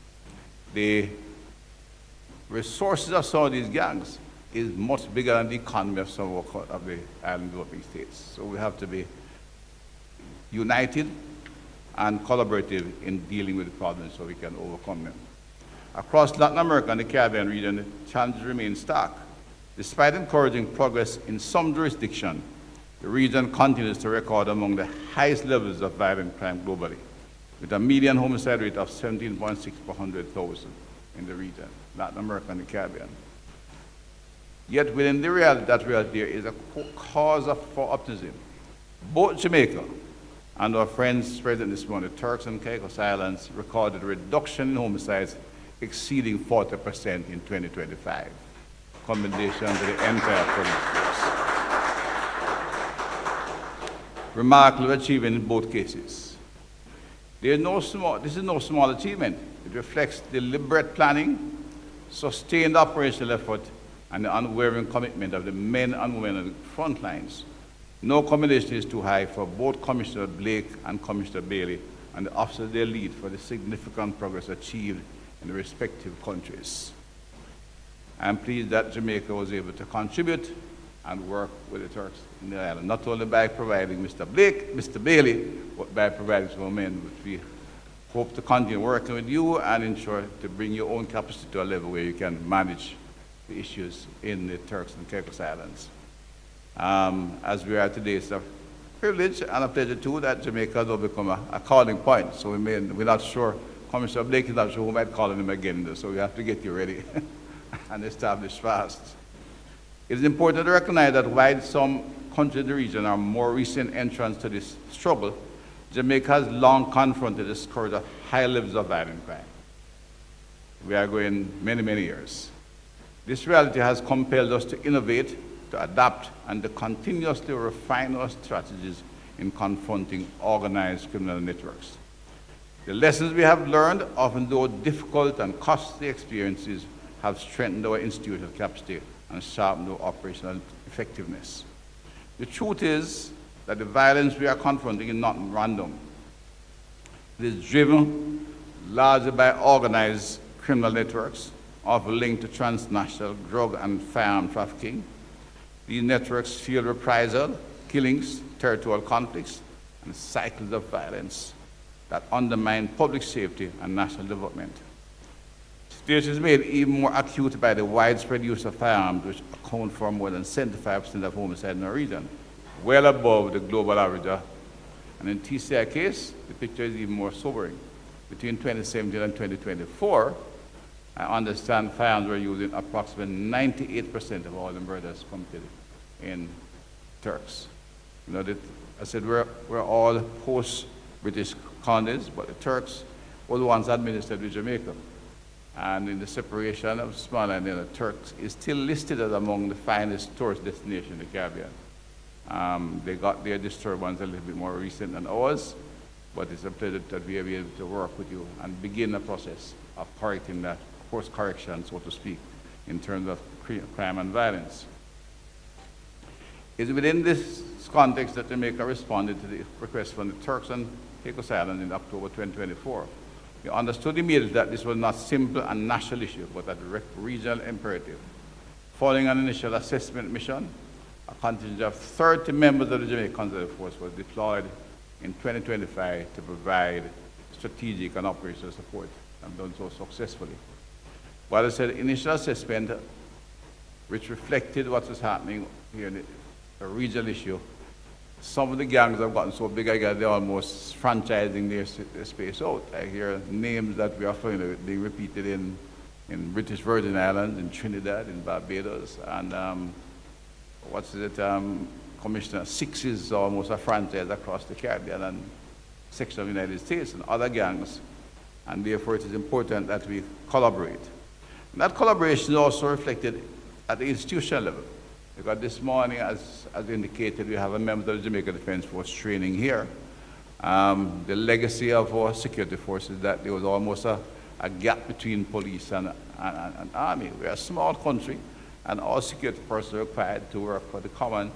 The resources of some of these gangs is much bigger than the economy of some of the island developing states. So we have to be united and collaborative in dealing with the problems so we can overcome them. Across Latin America and the Caribbean region, the challenges remain stark. Despite encouraging progress in some jurisdictions, the region continues to record among the highest levels of violent crime globally, with a median homicide rate of 17.6 per 100,000 in the region, Latin America and the Caribbean. Yet within the reality, there is a cause for optimism. Both Jamaica and our friends present this morning, the Turks and Caicos Islands, recorded a reduction in homicides exceeding 40% in 2025. Commendation to the entire police force. Remarkable achievement in both cases. This is no small achievement. It reflects deliberate planning, sustained operational effort, and the unwavering commitment of the men and women on the front lines. No commendation is too high for both Commissioner Blake and Commissioner Bailey and the officers they lead for the significant progress achieved in the respective countries. I'm pleased that Jamaica was able to contribute and work with the Turks in the island, not only by providing Mr. Blake, Mr. Bailey, but by providing some men, which we hope to continue working with you and ensure to bring your own capacity to a level where you can manage the issues in the Turks and Caicos Islands. As we are today, it's a privilege and a pleasure too that Jamaica will become a calling point. So we're not sure, Commissioner Blake is not sure who might call him again, so we have to get you ready and establish fast. It is important to recognize that while some countries in the region are more recent entrants to this struggle, Jamaica has long confronted the scourge of high levels of violent crime. We are going many, many years. This reality has compelled us to innovate, to adapt, and to continuously refine our strategies in confronting organized criminal networks. The lessons we have learned, often though difficult and costly experiences, have strengthened our institutional capacity and sharpened our operational effectiveness. The truth is that the violence we are confronting is not random. It is driven largely by organized criminal networks, often linked to transnational drug and firearm trafficking. These networks fuel reprisal, killings, territorial conflicts, and cycles of violence that undermine public safety and national development. The situation is made even more acute by the widespread use of firearms, which account for more than 75% of homicide in our region, well above the global average. And in TCI case, the picture is even more sobering. Between 2017 and 2024, I understand firearms were used in approximately 98% of all the murders committed in Turks. You know, I said we're all post-British colonies, but the Turks were the ones administered with Jamaica. And in the separation of Somaliland, the Turks is still listed as among the finest tourist destinations in the Caribbean. They got their disturbance a little bit more recent than ours, but it's a pleasure that we are able to work with you and begin the process of correcting that course correction, so to speak, in terms of crime and violence. It's within this context that Jamaica responded to the request from the Turks and Caicos Islands in October 2024. We understood immediately that this was not simply a national issue, but a regional imperative. Following an initial assessment mission, a contingent of 30 members of the Jamaica Constabulary Force was deployed in 2025 to provide strategic and operational support, and done so successfully. But I said initial assessment, which reflected what was happening here in the regional issue, some of the gangs have gotten so big, I guess they're almost franchising their space out. I hear names that we are familiar with being repeated in British Virgin Islands, in Trinidad, in Barbados, and Commissioner Six is almost a franchise across the Caribbean and section of the United States and other gangs, and therefore it is important that we collaborate. And that collaboration is also reflected at the institutional level. Because this morning, as indicated, we have a member of the Jamaica Defense Force training here. The legacy of our security forces is that there was almost a gap between police and army. We're a small country, and all security personnel are required to work for the common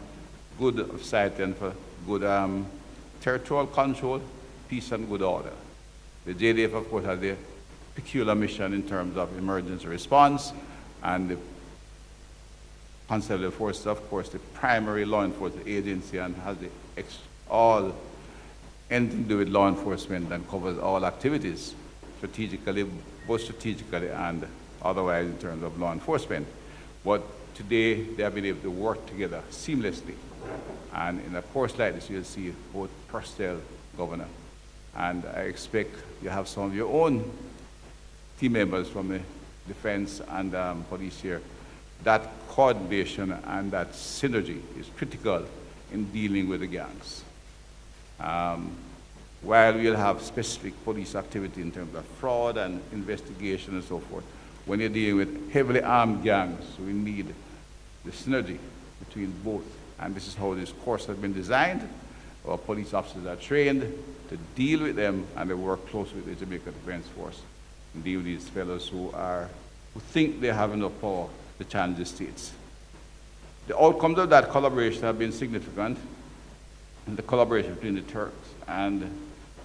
good of society and for good territorial control, peace, and good order. The JDF, of course, has a peculiar mission in terms of emergency response, and the Constabulary Force, of course, the primary law enforcement agency and has anything to do with law enforcement and covers all activities, strategically, both strategically and otherwise in terms of law enforcement. But today, they have been able to work together seamlessly. And in a course like this, you'll see both personnel, governor, and I expect you have some of your own team members from the defense and police here. That coordination and that synergy is critical in dealing with the gangs. While we'll have specific police activity in terms of fraud and investigation and so forth, when you're dealing with heavily armed gangs, we need the synergy between both. And this is how this course has been designed. Our police officers are trained to deal with them, and they work closely with the Jamaica Defense Force and deal with these fellows who think they have enough power to challenge the states. The outcomes of that collaboration have been significant, and the collaboration between the Turks and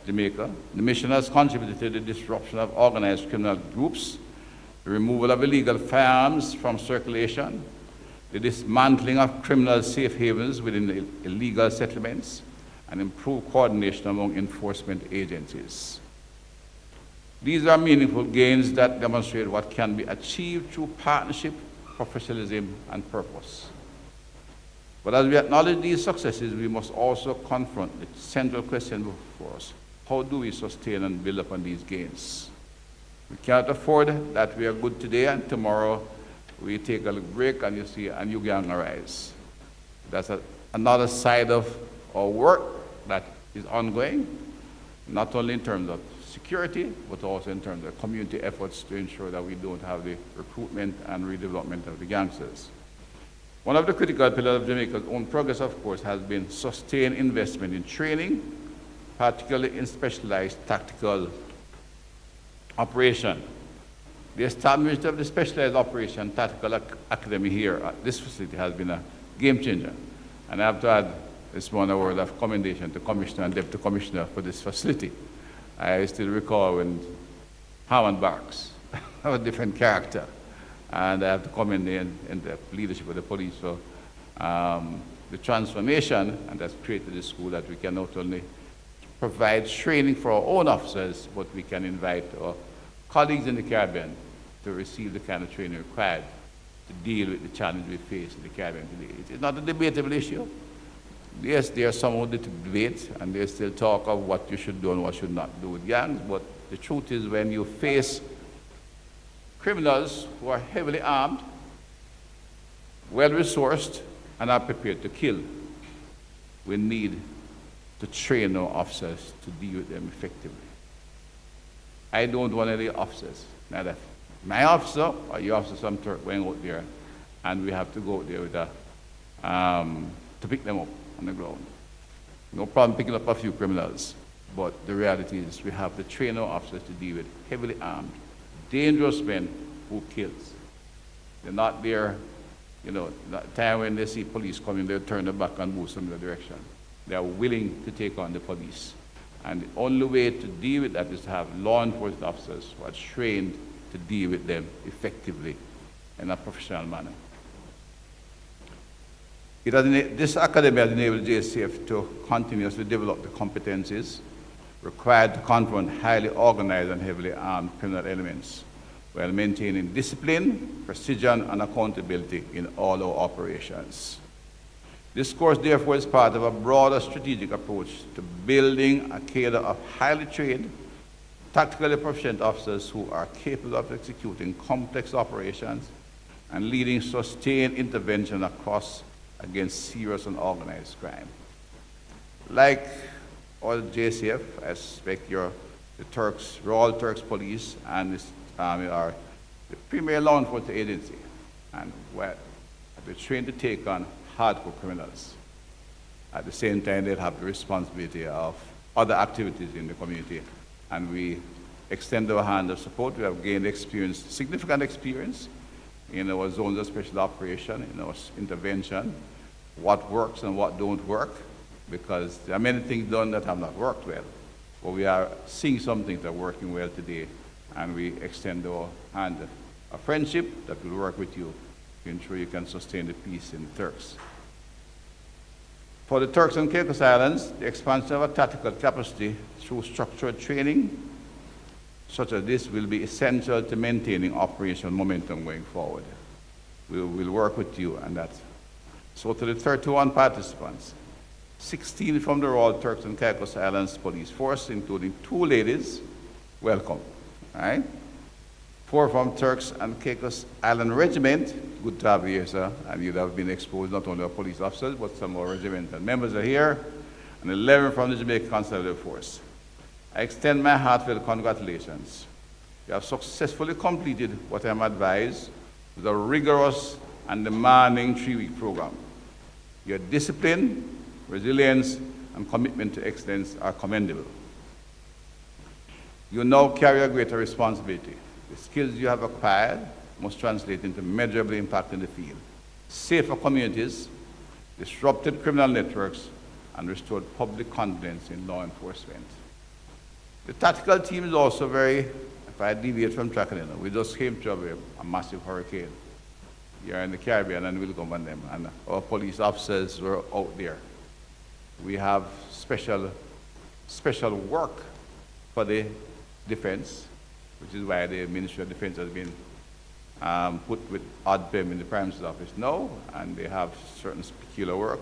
Jamaica. The mission has contributed to the disruption of organized criminal groups, the removal of illegal firearms from circulation, the dismantling of criminal safe havens within the illegal settlements, and improved coordination among enforcement agencies. These are meaningful gains that demonstrate what can be achieved through partnership, professionalism, and purpose. But as we acknowledge these successes, we must also confront the central question before us: how do we sustain and build upon these gains? We cannot afford that we are good today and tomorrow we take a little break and you see a new gang arise. That's another side of our work that is ongoing, not only in terms of security, but also in terms of community efforts to ensure that we don't have the recruitment and redevelopment of the gangsters. One of the critical pillars of Jamaica's own progress, of course, has been sustained investment in training, particularly in specialized tactical operation. The establishment of the Specialized Operation Tactical Academy here at this facility has been a game changer. And I have to add, this one a word of commendation to Commissioner and Deputy Commissioner for this facility. I still recall when Hammond Barks, a different character, and I have to commend the leadership of the police for the transformation, and that's created a school that we can not only provide training for our own officers, but we can invite our colleagues in the Caribbean to receive the kind of training required to deal with the challenge we face in the Caribbean today. It's not a debatable issue. Yes, there are some who debate, and they still talk of what you should do and what should not do with gangs, but the truth is when you face criminals who are heavily armed, well-resourced, and are prepared to kill, we need to train our officers to deal with them effectively. I don't want any officers, neither my officer or your officer, some Turk going out there, and we have to go out there with to pick them up on the ground. No problem picking up a few criminals, but the reality is we have to train our officers to deal with heavily armed, dangerous men who kills. They're not there, you know, that time when they see police coming, they'll turn their back and move some other direction. They are willing to take on the police. And the only way to deal with that is to have law enforcement officers who are trained to deal with them effectively in a professional manner. This academy has enabled JCF to continuously develop the competencies required to confront highly organized and heavily armed criminal elements while maintaining discipline, precision, and accountability in all our operations. This course, therefore, is part of a broader strategic approach to building a cadre of highly trained, tactically proficient officers who are capable of executing complex operations and leading sustained intervention against serious and organized crime. Like all JCF, I expect the Turks, Royal Turks Police and this Army are the premier law enforcement agency, and they're trained to take on hardcore criminals. At the same time, they'll have the responsibility of other activities in the community, and we extend our hand of support. We have gained experience, significant experience in our zones of special operation, in our intervention, what works and what don't work, because there are many things done that have not worked well. But we are seeing some things that are working well today, and we extend our hand of friendship that will work with you to ensure you can sustain the peace in the Turks. For the Turks and Caicos Islands, the expansion of a tactical capacity through structured training such as this will be essential to maintaining operational momentum going forward. We will work with you on that. So to the 31 participants, 16 from the Royal Turks and Caicos Islands Police Force, including 2 ladies, welcome. All right? 4 from Turks and Caicos Island Regiment, good to have you here, sir, and you'd have been exposed not only our police officers, but some of our regimental members are here, and 11 from the Jamaica Constabulary Force. I extend my heartfelt congratulations. You have successfully completed what I am advised with a rigorous and demanding 3-week program. Your discipline, resilience, and commitment to excellence are commendable. You now carry a greater responsibility. The skills you have acquired must translate into measurable impact in the field. Safer communities, disrupted criminal networks, and restored public confidence in law enforcement. The tactical team is also very, if I deviate from track, we just came through a massive hurricane here in the Caribbean, and we'll come on them. And our police officers were out there. We have special work for the defense, which is why the Ministry of Defense has been put with ODPEM in the Prime Minister's office now, and they have certain peculiar work.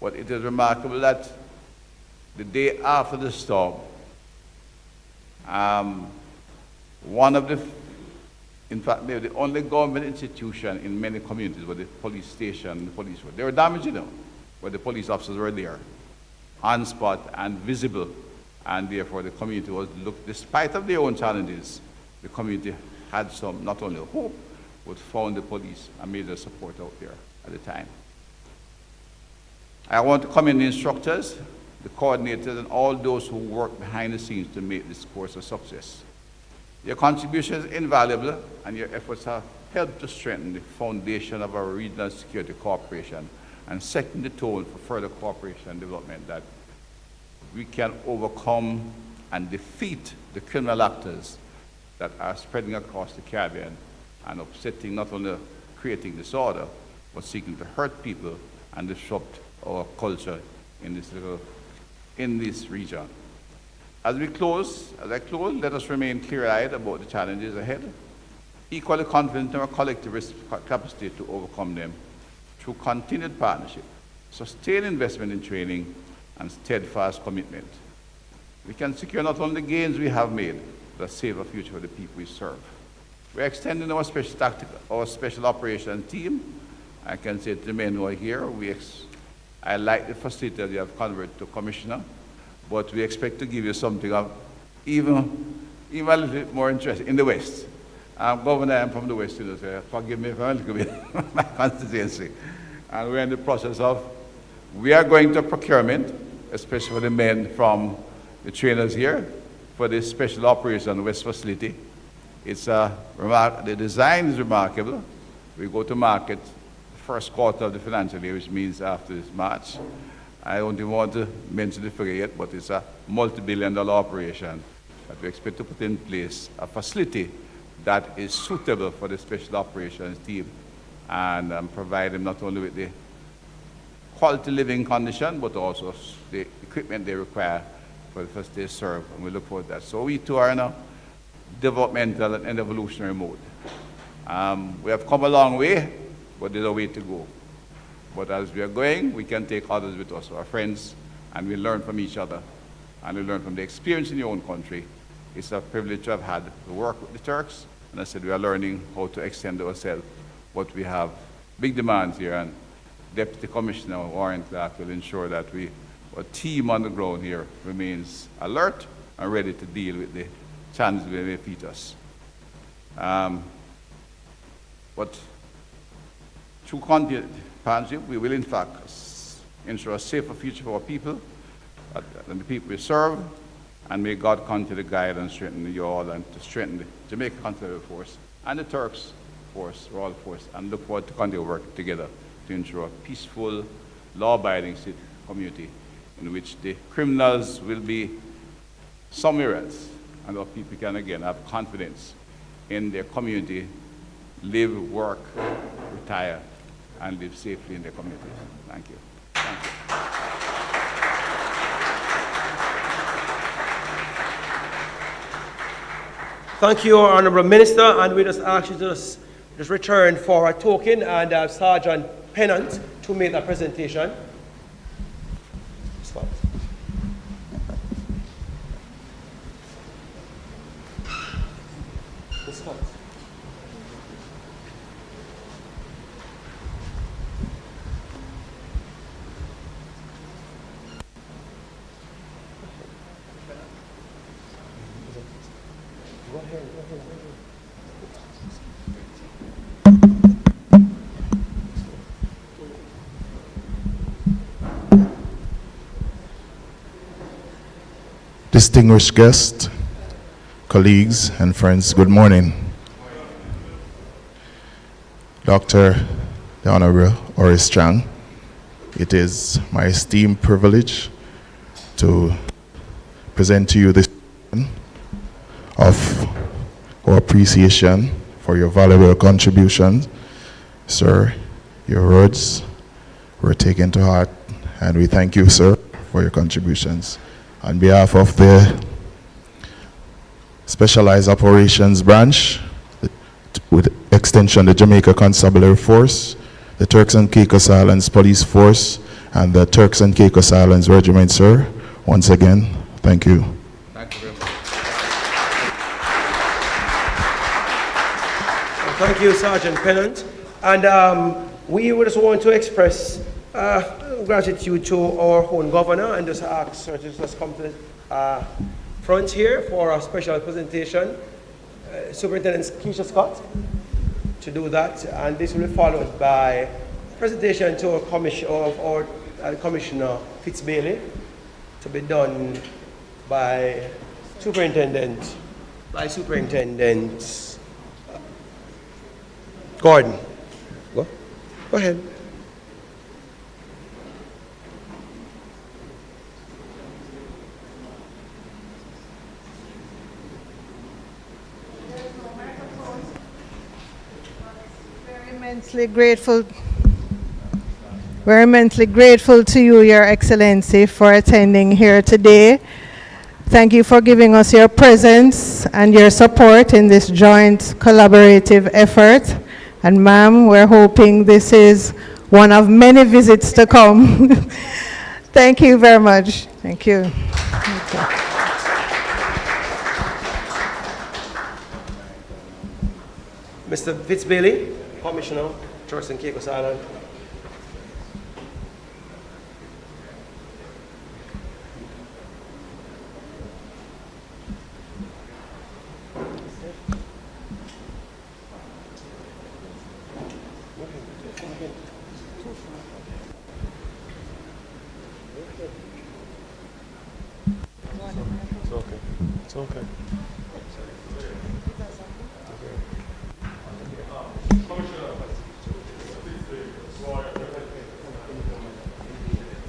But it is remarkable that the day after the storm, one of the, in fact, they're the only government institution in many communities where the police station, the police were. They were damaged, where the police officers were there, on spot and visible, and therefore the community was looked, despite of their own challenges, the community had some, not only hope, but found the police a major support out there at the time. I want to commend the instructors, the coordinators, and all those who work behind the scenes to make this course a success. Your contribution is invaluable, and your efforts have helped to strengthen the foundation of our regional security cooperation and setting the tone for further cooperation and development, that we can overcome and defeat the criminal actors that are spreading across the Caribbean and upsetting, not only creating disorder, but seeking to hurt people and disrupt our culture in this region. As I close, let us remain clear-eyed about the challenges ahead, equally confident in our collective capacity to overcome them through continued partnership, sustained investment in training, and steadfast commitment. We can secure not only the gains we have made, but a safer future for the people we serve. We're extending our special operations team. I can say to the men who are here, I like the facility that you have converted to commissioner, but we expect to give you something of even a little bit more interest in the West. Governor, I'm from the West, so forgive me for a little bit my constituency. And we're in the process of, we are going to procurement, especially for the men from the trainers here, for this special operation West facility. The design is remarkable. We go to market the first quarter of the financial year, which means after this March. I don't even want to mention the figure yet, but it's a multi-billion-dollar operation that we expect to put in place a facility that is suitable for the special operations team and provide them not only with the quality living condition, but also the equipment they require for the first they serve, and we look forward to that. So we too are in a developmental and evolutionary mode. We have come a long way, but there's a way to go. But as we are going, we can take others with us, our friends, and we learn from each other, and we learn from the experience in your own country. It's a privilege to have had to work with the Turks, and I said we are learning how to extend ourselves, but we have big demands here, and Deputy Commissioner Warren Clark will ensure that our team on the ground here remains alert and ready to deal with the challenges that may meet us. But through continued partnership, we will in fact ensure a safer future for our people and the people we serve, and may God continue to guide and strengthen you all, and to strengthen the Jamaica Constabulary Force and the Turks Force, Royal Force, and look forward to continue to work together to ensure a peaceful, law-abiding community in which the criminals will be somewhere else, and our people can again have confidence in their community, live, work, retire, and live safely in their communities. Thank you. Thank you. Thank you, Honourable Minister, and we just ask you to just return for a token and Sergeant Pennant to make that presentation. Scott. Scott. Distinguished guests, colleagues, and friends, good morning. Dr. the Honorable Horace Chang, it is my esteemed privilege to present to you this of our appreciation for your valuable contributions. Sir, your words were taken to heart, and we thank you, sir, for your contributions. On behalf of the Specialized Operations Branch, with extension the Jamaica Constabulary Force, the Turks and Caicos Islands Police Force, and the Turks and Caicos Islands Regiment, sir, once again, thank you. Thank you very much. Thank you, Sergeant Pennant. And we would just want to express gratitude to our own governor, and just ask her to just come to the front here for a special presentation. Superintendent Keisha Scott to do that, and this will be followed by presentation to our Commissioner Fitzbailey to be done by Superintendent Gordon. Go ahead. immensely grateful. We're immensely grateful to you, Your Excellency, for attending here today. Thank you for giving us your presence and your support in this joint collaborative effort. And ma'am, we're hoping this is one of many visits to come. Thank you very much. Thank you. Thank you. Mr. Fitzbailey, Commissioner, Turks and Caicos Island. It's okay. It's okay.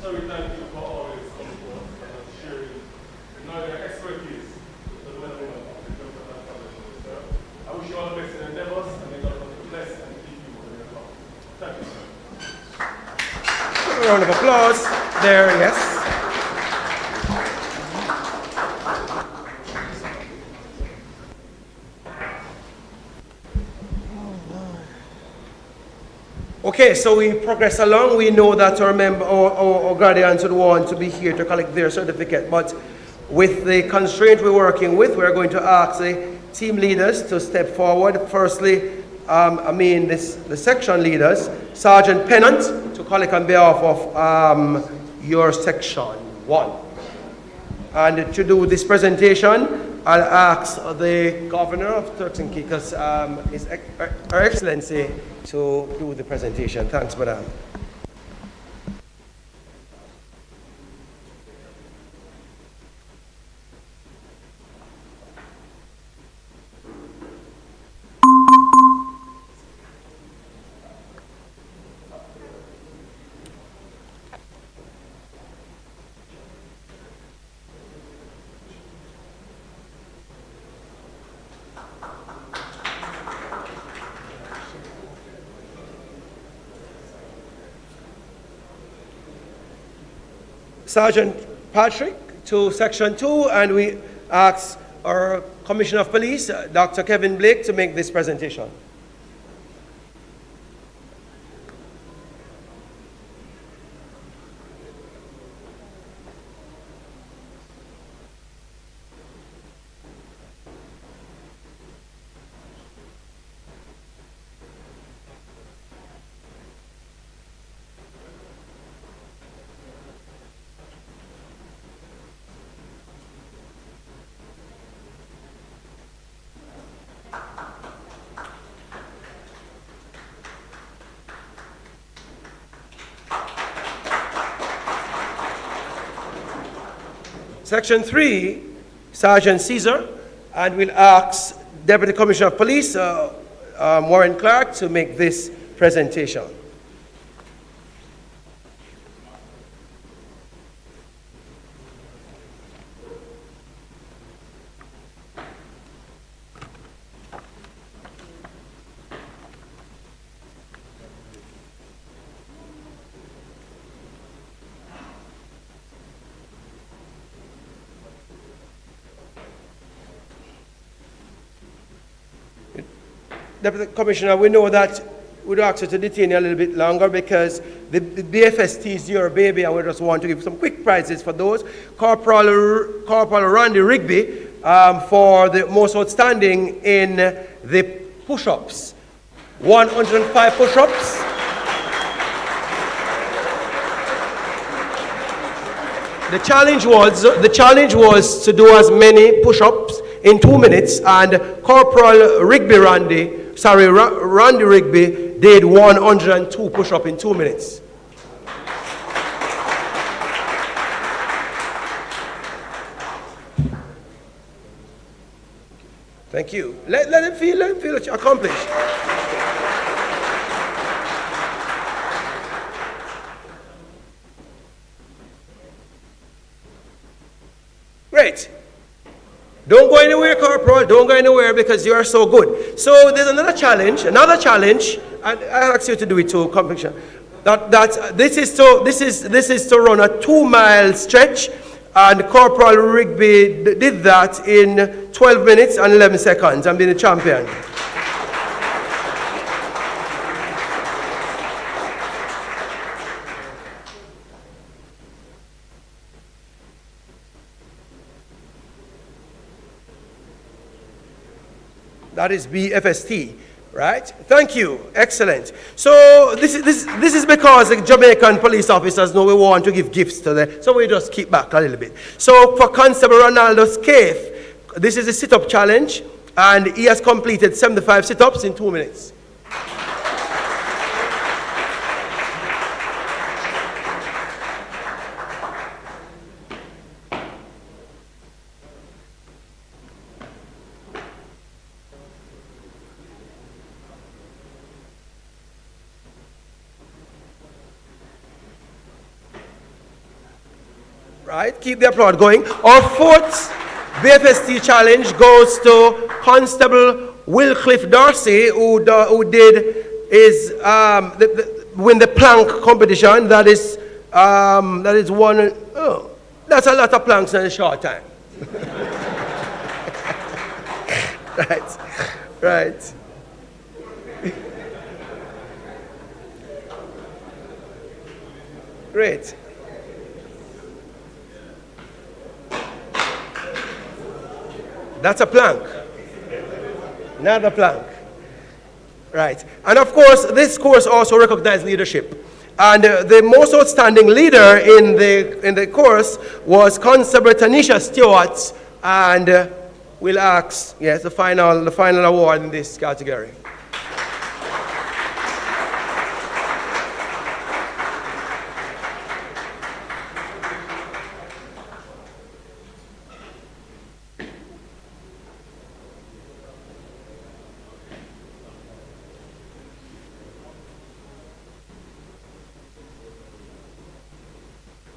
So we thank you for always coming to us and sharing your expertise with the well-being of the Turks and Caicos, sir. I wish you all the best in endeavors and may God bless and keep you in your life. Thank you, sir. A round of applause there, yes. Okay, so we progress along. We know that our guardians would want to be here to collect their certificate, but with the constraint we're working with, we're going to ask the team leaders to step forward. Firstly, the section leaders, Sergeant Pennant, to collect on behalf of your section 1. And to do this presentation, I'll ask the Governor of Turks and Caicos, Her Excellency, to do the presentation. Thanks, Madam. Sergeant Patrick to Section 2, and we ask our Commissioner of Police, Dr. Kevin Blake, to make this presentation. Section 3, Sergeant Caesar, and we'll ask Deputy Commissioner of Police, Warren Clark, to make this presentation. Deputy Commissioner, we know that we'd ask you to detain you a little bit longer because the BFST is your baby, and we just want to give some quick prizes for those. Corporal Randy Rigby for the most outstanding in the push-ups. 105 push-ups. The challenge was to do as many push-ups in 2 minutes, and Corporal Randy Rigby did 102 push-ups in 2 minutes. Thank you. Let him feel that you accomplished. Great. Don't go anywhere, Corporal. Don't go anywhere because you are so good. So there's another challenge, and I ask you to do it too, conviction. This is to run a 2-mile stretch, and Corporal Rigby did that in 12 minutes and 11 seconds. I'm being the champion. That is BFST, right? Thank you. Excellent. So this is because the Jamaican police officers know we want to give gifts to them, so we just keep back a little bit. So for Constable Ronaldo Scaife, this is a sit-up challenge, and he has completed 75 sit-ups in 2 minutes. Right, keep the applaud going. Our 4th BFST challenge goes to Constable Wilcliffe Darcy, who did his win the plank competition. That is one. Oh, that's a lot of planks in a short time. Right. Great. That's a plank. Another plank. Right. And of course, this course also recognized leadership. And the most outstanding leader in the course was Constable Tanisha Stewart. And we'll ask, yes, the final award in this category.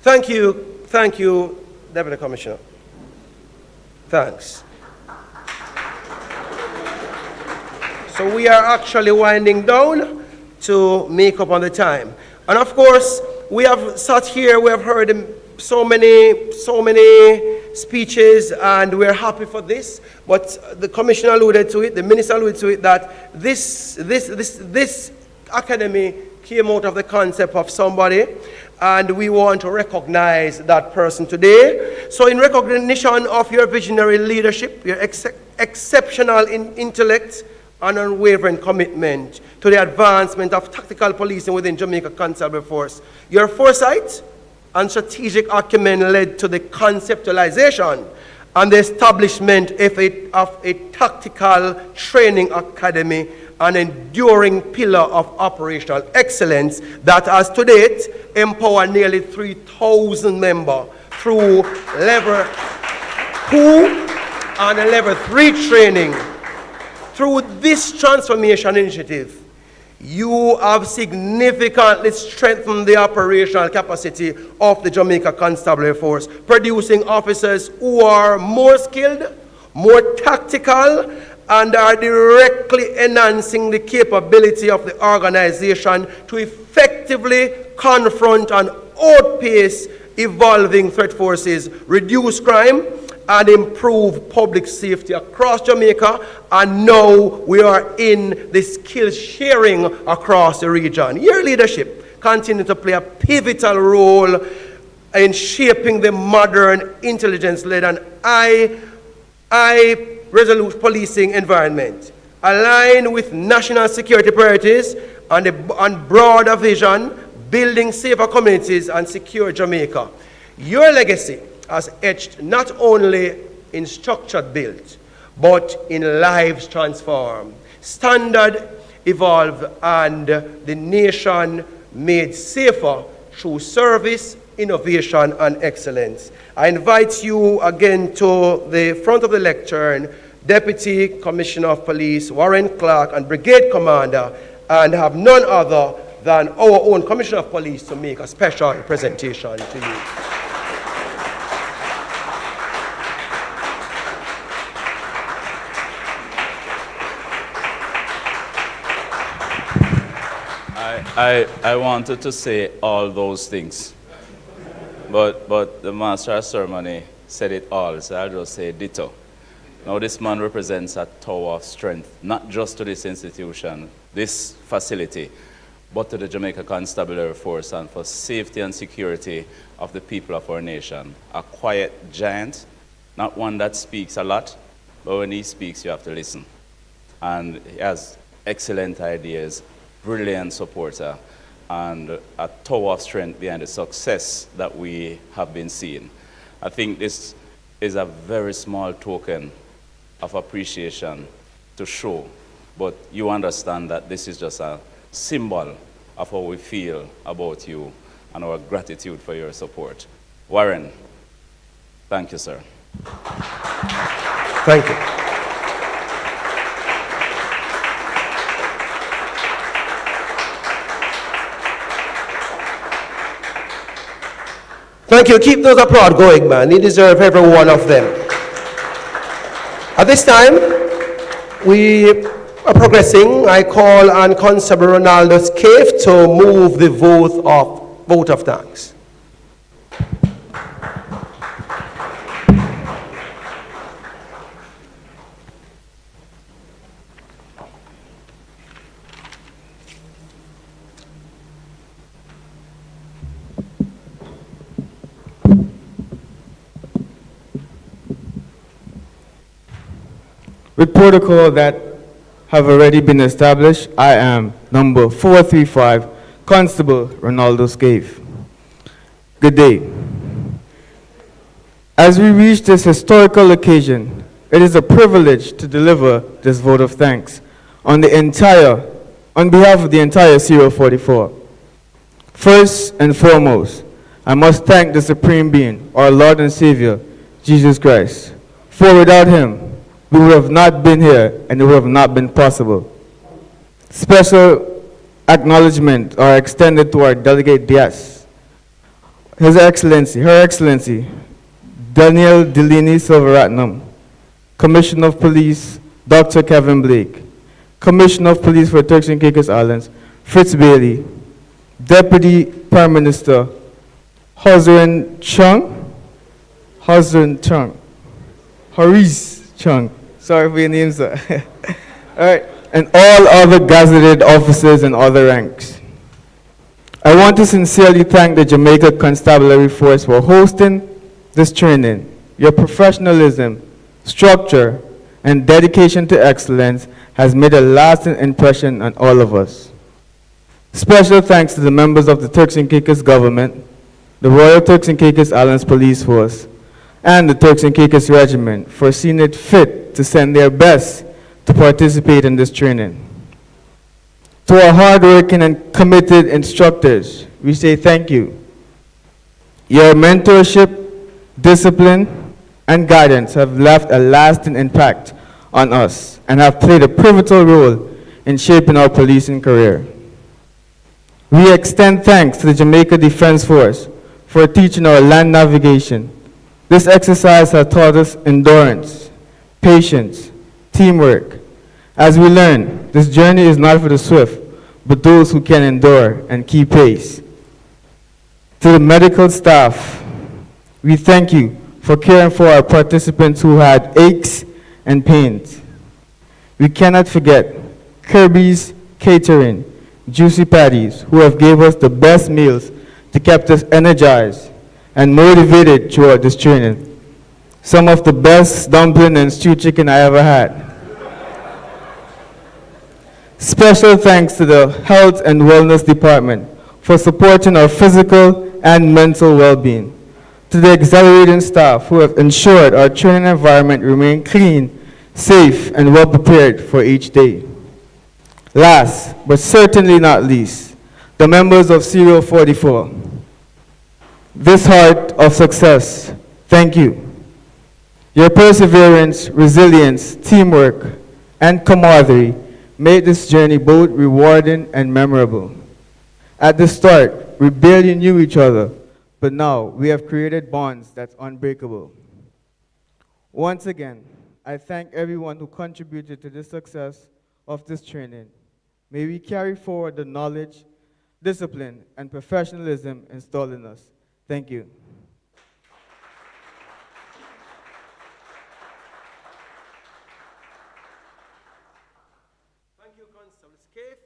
Thank you, Deputy Commissioner. Thanks. So we are actually winding down to make up on the time. And of course, we have sat here, we have heard so many speeches, and we're happy for this. But the Commissioner alluded to it, the Minister alluded to it, that this academy came out of the concept of somebody, and we want to recognize that person today. So in recognition of your visionary leadership, your exceptional intellect, and unwavering commitment to the advancement of tactical policing within Jamaica Constabulary Force, your foresight and strategic acumen led to the conceptualization and the establishment of a tactical training academy, an enduring pillar of operational excellence that has to date empowered nearly 3,000 members through level 2 and level 3 training. Through this transformation initiative, you have significantly strengthened the operational capacity of the Jamaica Constabulary Force, producing officers who are more skilled, more tactical, and are directly enhancing the capability of the organization to effectively confront and outpace evolving threat forces, reduce crime, and improve public safety across Jamaica. And now we are in the skill sharing across the region. Your leadership continues to play a pivotal role in shaping the modern intelligence-led and resolute policing environment, aligned with national security priorities and broader vision, building safer communities and secure Jamaica. Your legacy has etched not only in structure built, but in lives transformed, standard evolved, and the nation made safer through service, innovation, and excellence. I invite you again to the front of the lectern, Deputy Commissioner of Police Warren Clark and Brigade Commander, and have none other than our own Commissioner of Police to make a special presentation to you. I wanted to say all those things, but the master of ceremony said it all, so I'll just say ditto. Now this man represents a tower of strength, not just to this institution, this facility, but to the Jamaica Constabulary Force and for safety and security of the people of our nation. A quiet giant, not one that speaks a lot, but when he speaks, you have to listen. And he has excellent ideas, brilliant supporter, and a tower of strength behind the success that we have been seeing. I think this is a very small token of appreciation to show, but you understand that this is just a symbol of how we feel about you and our gratitude for your support. Warren, thank you, sir. Thank you. Thank you. Keep those applause going, man. You deserve every one of them. At this time, we are progressing. I call on Constable Ronaldo Scaife to move the vote of thanks. With protocol that have already been established, I am number 435, Constable Ronaldo Scaife. Good day. As we reach this historical occasion, it is a privilege to deliver this vote of thanks on behalf of the entire 044. First and foremost, I must thank the Supreme Being, our Lord and Savior, Jesus Christ, for without him, we would have not been here and it would have not been possible. Special acknowledgement are extended to our delegate guests. Her Excellency, Daniel Delaney Silveratnam, Commissioner of Police, Dr. Kevin Blake, Commissioner of Police for Turks and Caicos Islands, Fritz Bailey, Deputy Prime Minister, Horizon Chung, sorry for your name, sir. All right, and all other gazetted officers and other ranks. I want to sincerely thank the Jamaica Constabulary Force for hosting this training. Your professionalism, structure, and dedication to excellence has made a lasting impression on all of us. Special thanks to the members of the Turks and Caicos government, the Royal Turks and Caicos Islands Police Force, and the Turks and Caicos Regiment for seeing it fit to send their best to participate in this training. To our hardworking and committed instructors, we say thank you. Your mentorship, discipline, and guidance have left a lasting impact on us and have played a pivotal role in shaping our policing career. We extend thanks to the Jamaica Defense Force for teaching our land navigation. This exercise has taught us endurance, patience, teamwork. As we learn, this journey is not for the swift, but those who can endure and keep pace. To the medical staff, we thank you for caring for our participants who had aches and pains. We cannot forget Kirby's Catering, Juicy Patties, who have gave us the best meals to keep us energized and motivated throughout this training. Some of the best dumpling and stewed chicken I ever had. Special thanks to the Health and Wellness Department for supporting our physical and mental well-being. To the exhilarating staff who have ensured our training environment remain clean, safe, and well prepared for each day. Last, but certainly not least, the members of Serial 44. This heart of success, thank you. Your perseverance, resilience, teamwork, and camaraderie made this journey both rewarding and memorable. At the start, we barely knew each other, but now we have created bonds that's unbreakable. Once again, I thank everyone who contributed to the success of this training. May we carry forward the knowledge discipline, and professionalism installed in us. Thank you. Thank you, Constable Scaife.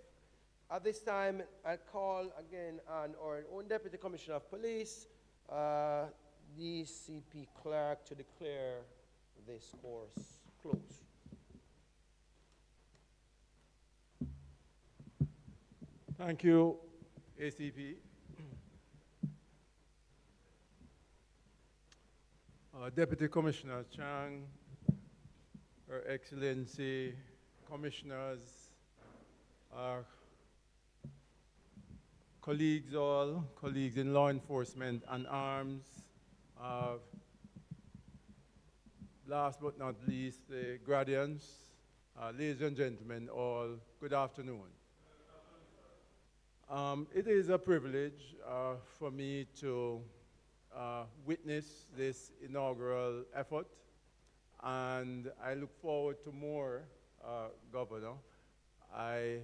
At this time, I call again on our own Deputy Commissioner of Police, DCP Clerk, to declare this course closed. Thank you, ACP. Deputy Commissioner Chang, Her Excellency, Commissioners, colleagues all, colleagues in law enforcement and arms, last but not least, the gradients, ladies and gentlemen, all, good afternoon. It is a privilege for me to witness this inaugural effort, and I look forward to more, Governor. I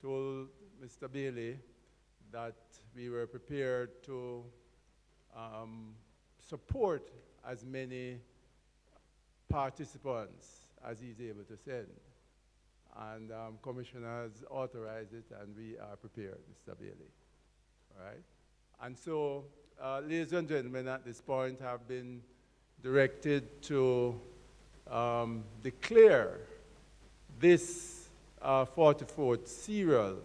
told Mr. Bailey that we were prepared to support as many participants as he's able to send. And Commissioner has authorized it, and we are prepared, Mr. Bailey. All right? And so, ladies and gentlemen, at this point, have been directed to declare this 44th serial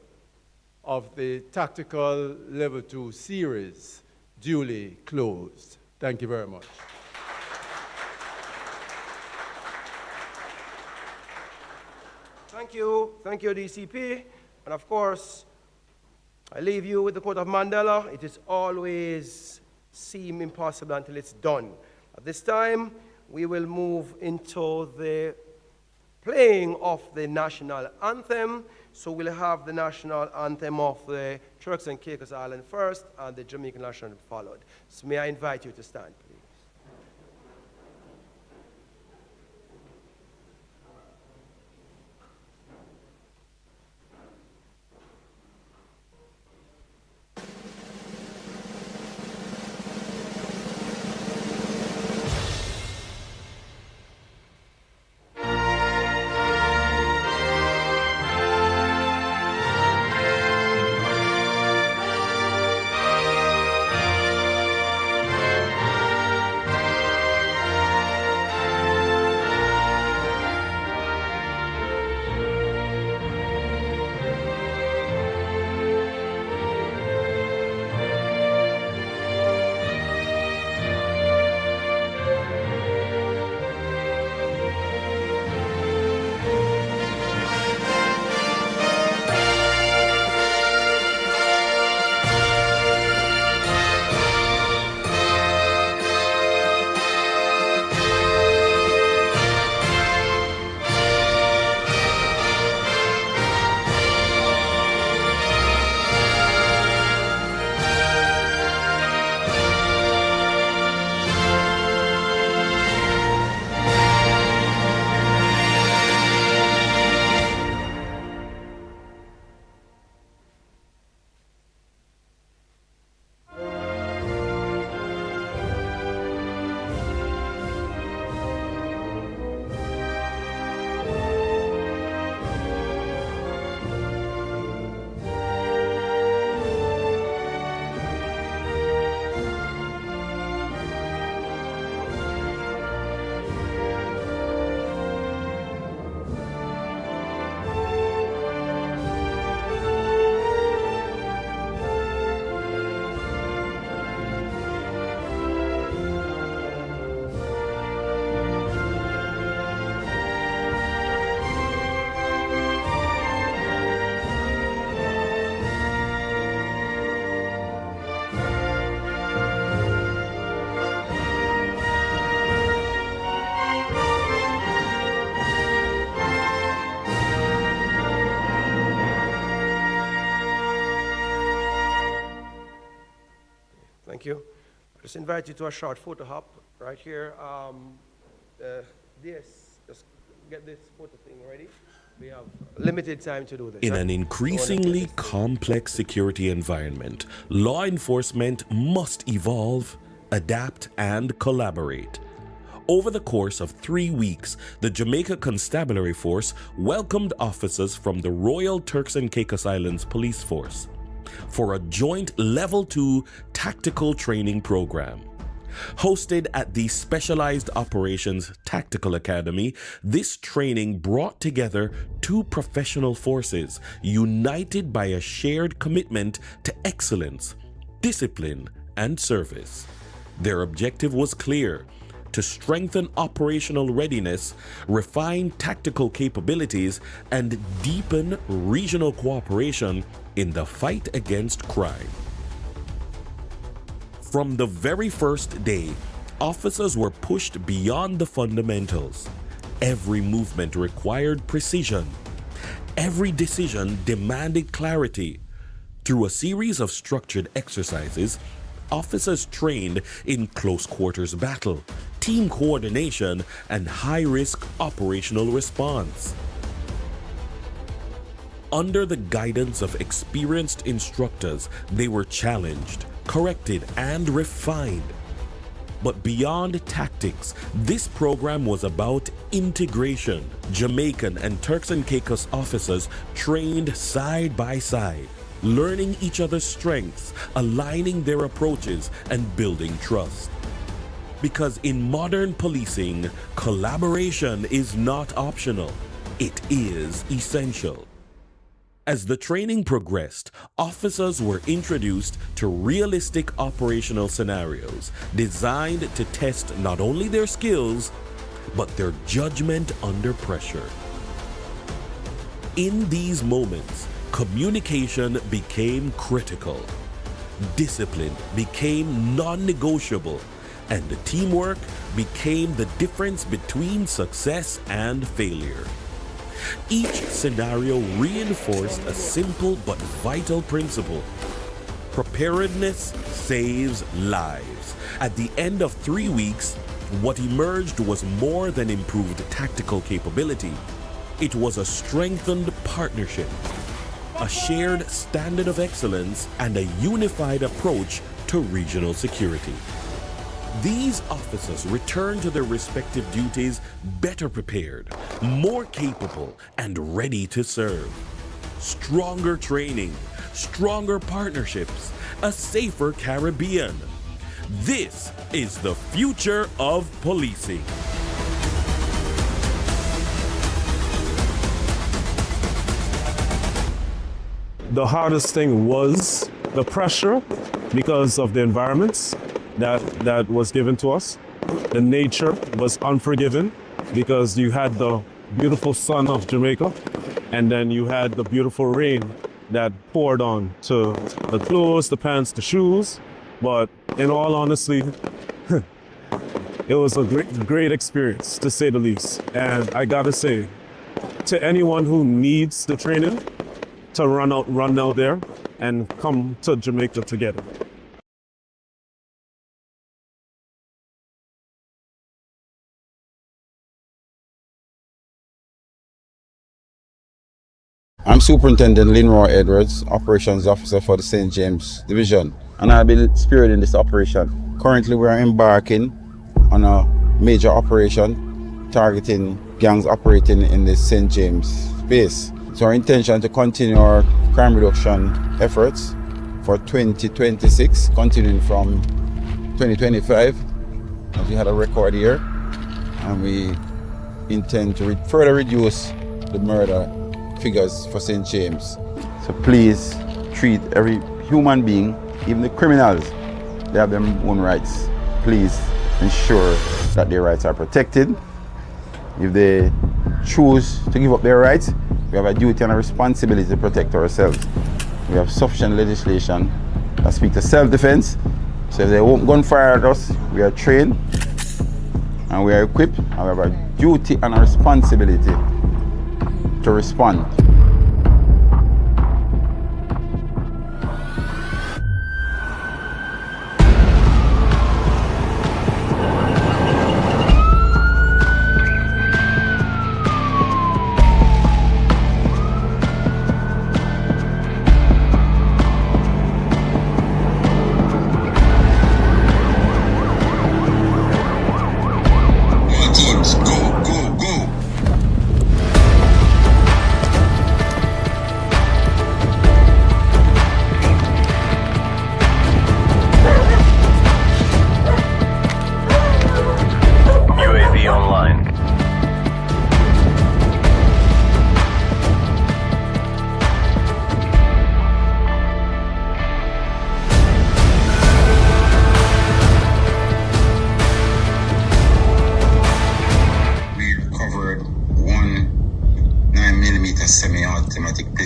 of the Tactical Level 2 series duly closed. Thank you very much. Thank you, DCP. And of course, I leave you with the quote of Mandela: it is always seem impossible until it's done. At this time, we will move into the playing of the national anthem. So we'll have the national anthem of the Turks and Caicos Island first, and the Jamaican national followed. So may I invite you to stand, please. Thank you. Just invite you to a short photo hop right here. Just get this photo thing ready. We have limited time to do this. In an increasingly complex security environment, law enforcement must evolve, adapt, and collaborate. Over the course of 3 weeks, the Jamaica Constabulary Force welcomed officers from the Royal Turks and Caicos Islands Police Force for a joint Level 2 tactical training program. Hosted at the Specialized Operations Tactical Academy, this training brought together two professional forces united by a shared commitment to excellence, discipline, and service. Their objective was clear: to strengthen operational readiness, refine tactical capabilities, and deepen regional cooperation in the fight against crime. From the very first day, officers were pushed beyond the fundamentals. Every movement required precision. Every decision demanded clarity. Through a series of structured exercises, officers trained in close quarters battle, team coordination, and high-risk operational response. Under the guidance of experienced instructors, they were challenged, corrected, and refined. But beyond tactics, this program was about integration. Jamaican and Turks and Caicos officers trained side by side, learning each other's strengths, aligning their approaches, and building trust. Because in modern policing, collaboration is not optional, it is essential. As the training progressed, officers were introduced to realistic operational scenarios designed to test not only their skills, but their judgment under pressure. In these moments, communication became critical, discipline became non-negotiable, and teamwork became the difference between success and failure. Each scenario reinforced a simple but vital principle: preparedness saves lives. At the end of 3 weeks, what emerged was more than improved tactical capability. It was a strengthened partnership, a shared standard of excellence, and a unified approach to regional security. These officers returned to their respective duties better prepared, more capable, and ready to serve. Stronger training, stronger partnerships, a safer Caribbean. This is the future of policing. The hardest thing was the pressure because of the environments that was given to us. The nature was unforgiving because you had the beautiful sun of Jamaica and then you had the beautiful rain that poured on to the clothes, the pants, the shoes. But in all honesty, it was a great experience, to say the least. And I gotta say, to anyone who needs the training, to run out there and come to Jamaica together. I'm Superintendent Inaugural Edwards, Operations Officer for the St. James Division, and I'll be spearheading this operation. Currently, we are embarking on a major operation targeting gangs operating in the St. James space. It's our intention to continue our crime reduction efforts for 2026, continuing from 2025, as we had a record year, and we intend to further reduce the murder figures for St. James. So please treat every human being, even the criminals, they have their own rights. Please ensure that their rights are protected. If they choose to give up their rights, we have a duty and a responsibility to protect ourselves. We have sufficient legislation that speaks to self-defense. So if they won't gunfire at us, we are trained and we are equipped, and we have a duty and a responsibility to respond.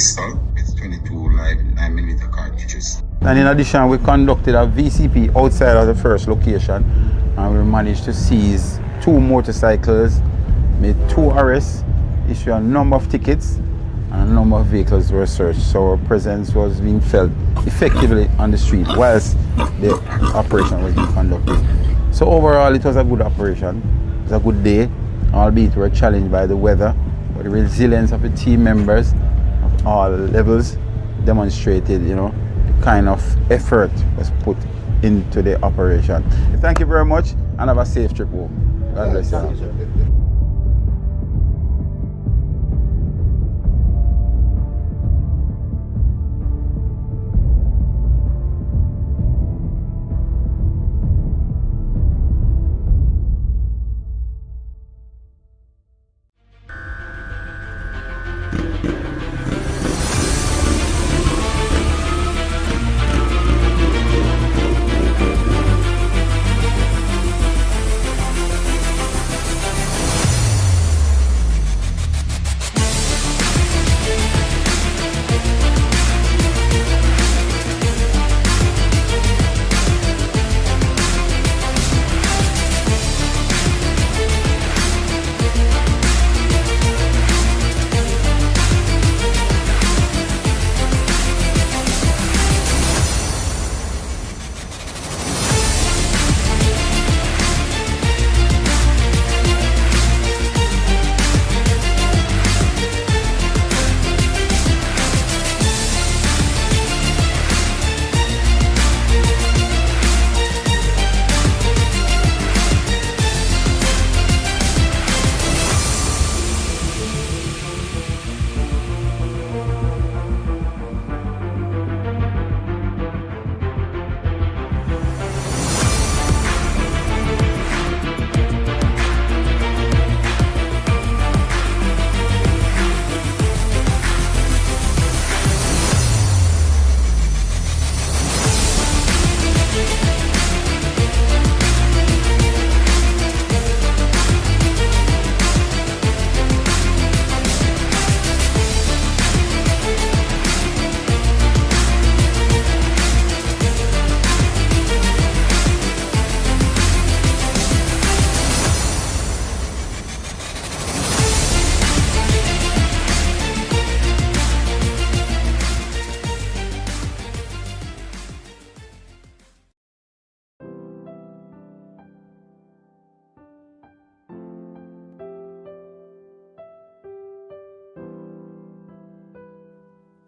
pistol with 22 live 9mm cartridges. And in addition, we conducted a VCP outside of the first location, and we managed to seize 2 motorcycles, made 2 arrests, issued a number of tickets, and a number of vehicles were searched. So our presence was being felt effectively on the street whilst the operation was being conducted. So overall, it was a good operation. It was a good day, albeit we were challenged by the weather, but the resilience of the team members of all levels demonstrated, the kind of effort was put into the operation. Thank you very much and have a safe trip home. God bless you.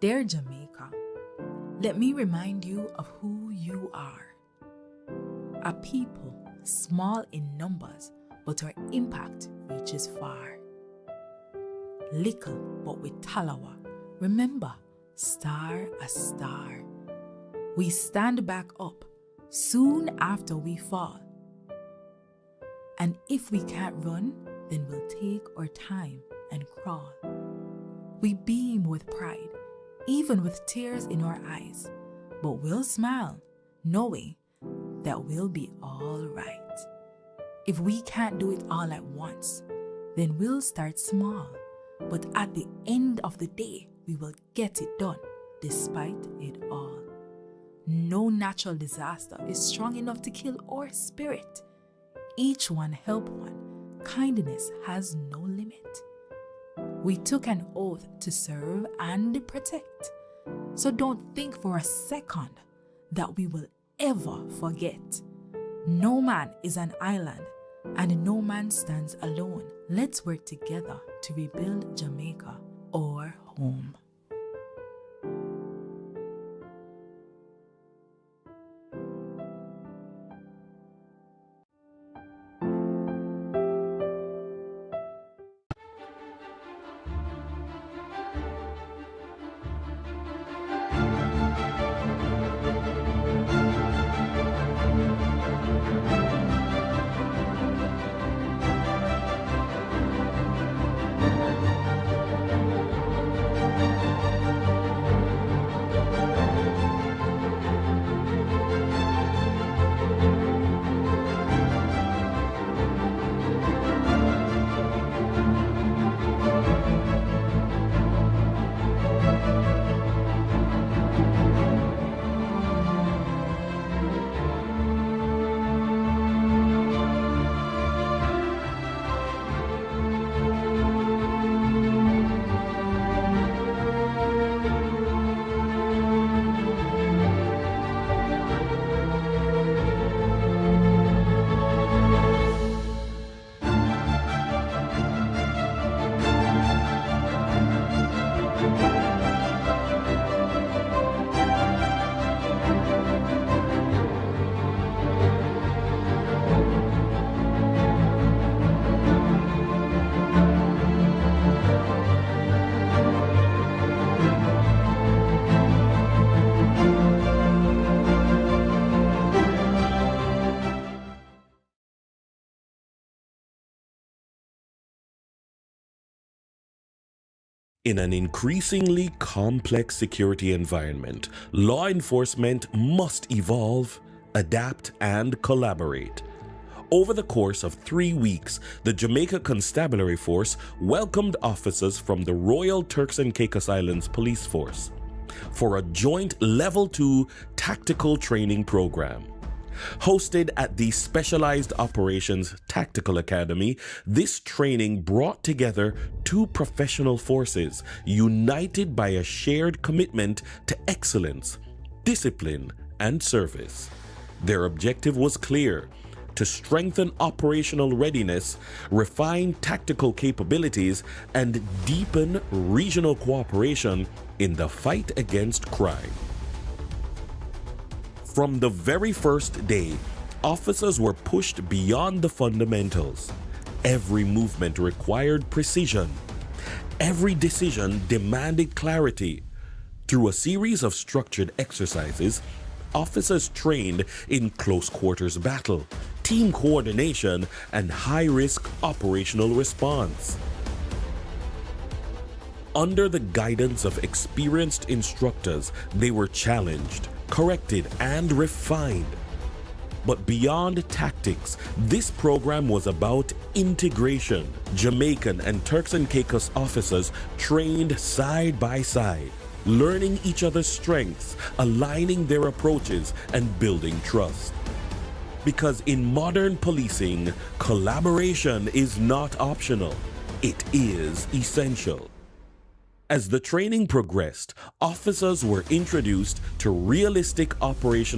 Dear Jamaica, let me remind you of who you are. A people small in numbers, but our impact reaches far. Little, but with talawa. Remember, star a star. We stand back up soon after we fall. And if we can't run, then we'll take our time and crawl. We beam with pride, even with tears in our eyes, but we'll smile, knowing that we'll be all right. If we can't do it all at once, then we'll start small, but at the end of the day, we will get it done, despite it all. No natural disaster is strong enough to kill our spirit. Each one help one. Kindness has no limit. We took an oath to serve and protect. So don't think for a second that we will ever forget. No man is an island and no man stands alone. Let's work together to rebuild Jamaica, our home. In an increasingly complex security environment, law enforcement must evolve, adapt, and collaborate. Over the course of 3 weeks, the Jamaica Constabulary Force welcomed officers from the Royal Turks and Caicos Islands Police Force for a joint Level 2 tactical training program. Hosted at the Specialized Operations Tactical Academy, this training brought together two professional forces united by a shared commitment to excellence, discipline, and service. Their objective was clear: to strengthen operational readiness, refine tactical capabilities, and deepen regional cooperation in the fight against crime. From the very first day, officers were pushed beyond the fundamentals. Every movement required precision. Every decision demanded clarity. Through a series of structured exercises, officers trained in close quarters battle, team coordination, and high-risk operational response. Under the guidance of experienced instructors, they were challenged, corrected, and refined. But beyond tactics, this program was about integration. Jamaican and Turks and Caicos officers trained side by side, learning each other's strengths, aligning their approaches, and building trust. Because in modern policing, collaboration is not optional, it is essential. As the training progressed, officers were introduced to realistic operational